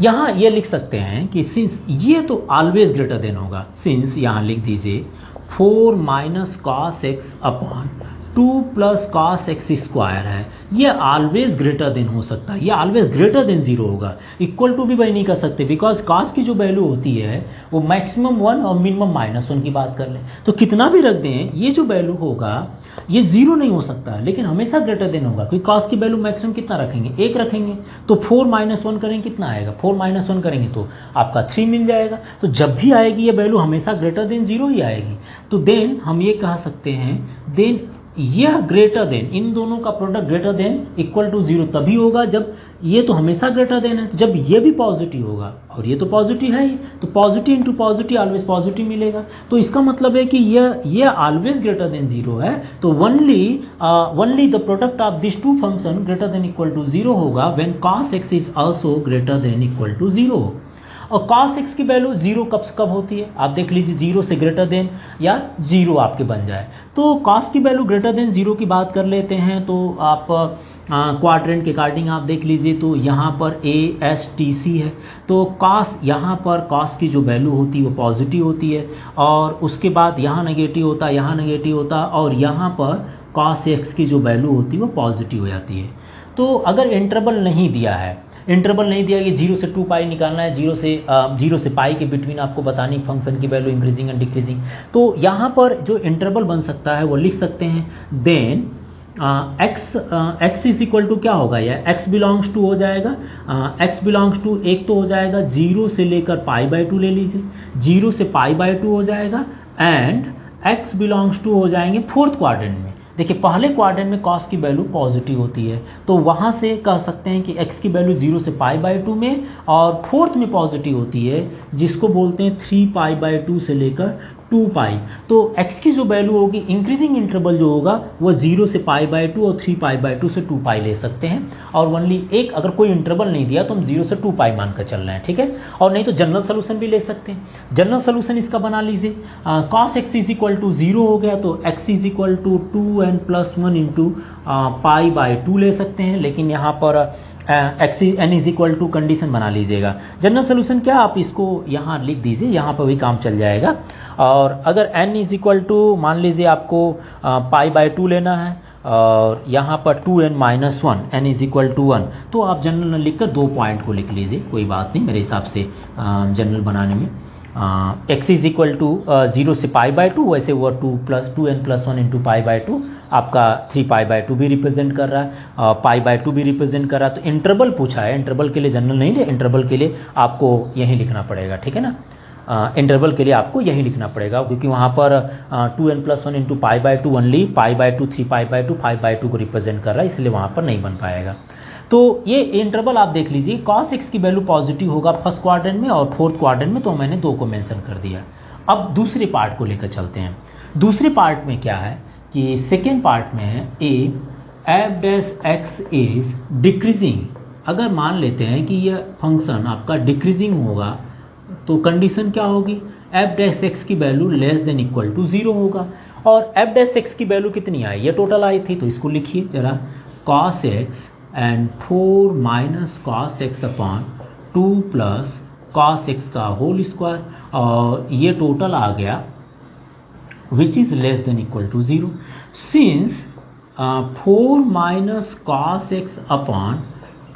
यहाँ ये लिख सकते हैं कि सिंस ये तो ऑलवेज ग्रेटर देन होगा, सिंस यहाँ लिख दीजिए 4 minus cos x upon 2 plus cos x square है, ये ऑलवेज ग्रेटर देन हो सकता है, ये ऑलवेज ग्रेटर देन 0 होगा। इक्वल टू भी भाई नहीं कर सकते, बिकॉज कॉस की जो वैल्यू होती है वो मैक्सिमम 1 और मिनिमम -1 की बात कर लें तो कितना भी रख दें ये जो वैल्यू होगा ये 0 नहीं हो सकता, लेकिन हमेशा ग्रेटर देन होगा, क्योंकि कॉस की वैल्यू मैक्सिमम कितना रखेंगे, 1 रखेंगे, तो 4 - 1 करेंगे कितना आएगा, 4 - 1 करेंगे तो आपका 3 मिल जाएगा। तो जब भी आएगी ये वैल्यू हमेशा ग्रेटर देन 0 ही आएगी। तो देन हम ये कह सकते हैं, देन यह ग्रेटर देन, इन दोनों का product greater than equal to 0 तभी होगा जब ये तो हमेशा ग्रेटर देन है, तो जब ये भी पॉजिटिव होगा और ये तो पॉजिटिव है ही, तो positive into positive always positive मिलेगा। तो इसका मतलब है कि ये ऑलवेज ग्रेटर देन 0 है। तो only the product of this two function greater than equal to 0 होगा when cos x is also greater than equal to 0। और cos x की वैल्यू 0 कब से कब होती है, आप देख लीजिए, 0 से ग्रेटर देन या 0 आपके बन जाए। तो cos की वैल्यू ग्रेटर देन 0 की बात कर लेते हैं, तो आप क्वाड्रेंट के अकॉर्डिंग आप देख लीजिए, तो यहाँ पर ASTC है, तो cos यहाँ पर cos की जो वैल्यू होती है वो पॉजिटिव होती है, और उसके बाद यहाँ नेगेटिव होता है, यहाँ नेगेटिव होता है, और यहाँ पर cos x की जो वैल्यू होती है वो पॉजिटिव हो जाती है। तो अगर इंटरवल नहीं दिया है, इंटरवल नहीं दिया कि 0 से 2 पाई निकालना है, 0 से पाई के बिटवीन आपको बतानी फंक्शन की वैल्यू इंक्रीजिंग एंड डिक्रीजिंग, तो यहाँ पर जो इंटरवल बन सकता है वो लिख सकते हैं, then x is equal to क्या होगा, यह x बिलोंग्स टू हो जाएगा, x बिलोंग्स टू एक तो हो जाएगा 0 से लेकर π/2 ले लीजिए, 0 से π/2 हो जाएगा, एंड x बिलोंग्स टू हो जाएंगे फोर्थ क्वाड्रेंट में। देखिए पहले क्वाड्रेंट में cos की वैल्यू पॉजिटिव होती है, तो वहाँ से कह सकते हैं कि x की वैल्यू 0 से π/2 में, और फोर्थ में पॉजिटिव होती है जिसको बोलते हैं 3π/2 से लेकर 2π। तो x की जो वैल्यू होगी इंक्रीजिंग इंटरवल जो होगा वो 0 से π/2 और 3π/2 से 2π ले सकते हैं, और ओनली एक, अगर कोई इंटरवल नहीं दिया तो हम 0 से 2π मानकर चल रहे हैं, ठीक है। और नहीं तो जनरल सोल्यूशन भी ले सकते हैं। जनरल सोल्यूशन इसका बना लीजिए, cos x is equal to 0 हो गया तो x is equal to 2n+1 into π/2 ले सकते हैं, लेकिन यहाँ पर n is equal to condition बना लीजिएगा। जनरल सोल्यूशन क्या, आप इसको यहाँ लिख दीजिए, यहाँ पर भी काम चल जाएगा। और अगर n इज इक्वल टू मान लीजिए आपको π/2 लेना है, और यहाँ पर 2n-1 n is equal to 1, तो आप जनरल लिखकर 2 पॉइंट को लिख लीजिए, कोई बात नहीं मेरे हिसाब से जनरल बनाने में। x इज इक्वल टू 0 से π/2, वैसे वो 2n+1 इंटू π/2 आपका 3π/2 भी रिप्रेजेंट कर रहा है, π/2 भी रिप्रेजेंट कर रहा है। तो इंटरवल पूछा है, इंटरवल के लिए जनरल नहीं ले, इंटरवल के लिए आपको यही लिखना पड़ेगा, ठीक है ना। इंटरवल के लिए आपको यही लिखना पड़ेगा, क्योंकि वहाँ पर 2n+1 इंटू π/2 ओनली π/2 3π/2 5/2 को रिप्रेजेंट कर रहा है, इसलिए वहाँ पर नहीं बन पाएगा। तो ये इंटरवल आप देख लीजिए, cos x की वैल्यू पॉजिटिव होगा फर्स्ट क्वाड्रेंट में और फोर्थ क्वाड्रेंट में, तो मैंने 2 को मेंशन कर दिया। अब दूसरे पार्ट को लेकर चलते हैं। दूसरे पार्ट में क्या है कि सेकेंड पार्ट में है f'(x) इज डिक्रीजिंग। अगर मान लेते हैं कि यह फंक्शन आपका डिक्रीजिंग होगा तो कंडीशन क्या होगी, f'(x) की value less than equal to 0 होगा। और f'(x) की वैल्यू कितनी आई, ये टोटल आई थी, तो इसको लिखिए जरा, cos x and 4 minus cos x upon 2 plus cos x का होल स्क्वायर, और ये टोटल आ गया which is less than equal to 0। Since 4 minus cos x upon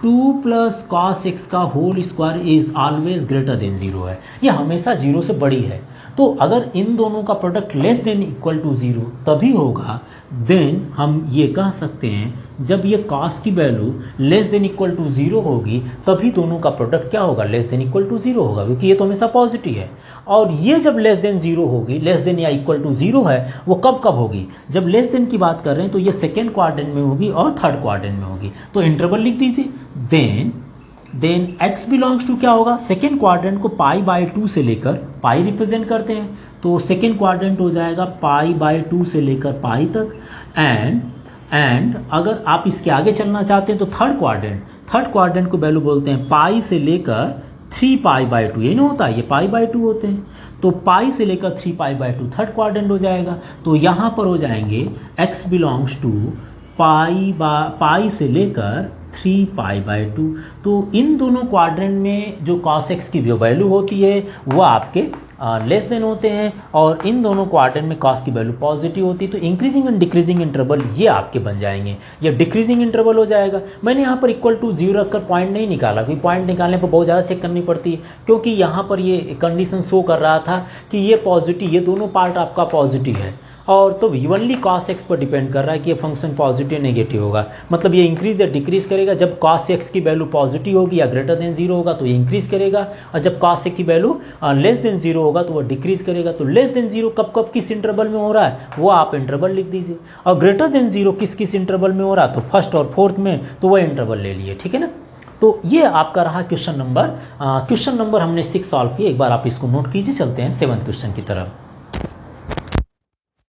2 plus cos x का whole square is always greater than 0 है, ये हमेशा 0 से बड़ी है। तो अगर इन दोनों का product less than equal to 0 तभी होगा, देन हम ये कह सकते हैं जब ये cos की value less than equal to 0 होगी तभी दोनों का प्रोडक्ट क्या होगा, लेस देन इक्वल टू 0 होगा, क्योंकि ये तो हमेशा पॉजिटिव है। और ये जब लेस देन 0 होगी, लेस देन या इक्वल टू 0 है, वो कब कब होगी, जब लेस देन की बात कर रहे हैं तो ये सेकेंड क्वाड्रेंट में होगी और थर्ड क्वाड्रेंट में होगी। तो इंटरवल लिख दीजिए, देन x बिलोंग्स टू क्या होगा, सेकेंड क्वाड्रेंट को π/2 से लेकर पाई रिप्रेजेंट करते हैं, तो सेकेंड क्वाड्रेंट हो जाएगा π/2 से लेकर पाई तक। एंड अगर आप इसके आगे चलना चाहते हैं तो थर्ड क्वाड्रेंट को वैल्यू बोलते हैं पाई से लेकर 3π/2, ये नहीं होता, ये π/2 होते हैं, तो पाई से लेकर 3π/2 थर्ड क्वाड्रेंट हो जाएगा। तो यहाँ पर हो जाएंगे x बिलोंग्स टू पाई से लेकर 3π/2। तो इन दोनों क्वाड्रेंट में जो cos x की वैल्यू होती है वो आपके लेस देन होते हैं और इन दोनों क्वाड्रेंट में कॉस की वैल्यू पॉजिटिव होती है, तो इंक्रीजिंग एंड डिक्रीजिंग इंटरवल ये आपके बन जाएंगे। ये डिक्रीजिंग इंटरवल हो जाएगा। मैंने यहाँ पर इक्वल टू 0 रखकर पॉइंट नहीं निकाला, क्योंकि पॉइंट निकालने पर बहुत ज़्यादा चेक करनी पड़ती है, क्योंकि यहाँ पर ये कंडीशन शो कर रहा था कि ये पॉजिटिव, ये दोनों पार्ट आपका पॉजिटिव है, और तो इवनली cos x पर डिपेंड कर रहा है कि ये फंक्शन पॉजिटिव नेगेटिव होगा, मतलब ये इंक्रीज या डिक्रीज करेगा। जब cos x की वैल्यू पॉजिटिव होगी या ग्रेटर देन 0 होगा तो ये इंक्रीज करेगा, और जब cos x की वैल्यू लेस देन 0 होगा तो वो डिक्रीज करेगा। तो लेस देन 0 कब कब किस इंटरवल में हो रहा है वो आप इंटरवल लिख दीजिए, और ग्रेटर देन 0 किस किस इंटरवल में हो रहा है तो फर्स्ट और फोर्थ में, तो वह इंटरवल ले लिए, ठीक है ना। तो ये आपका रहा क्वेश्चन नंबर हमने 6 सॉल्व किया। एक बार आप इसको नोट कीजिए, चलते हैं 7th क्वेश्चन की तरफ।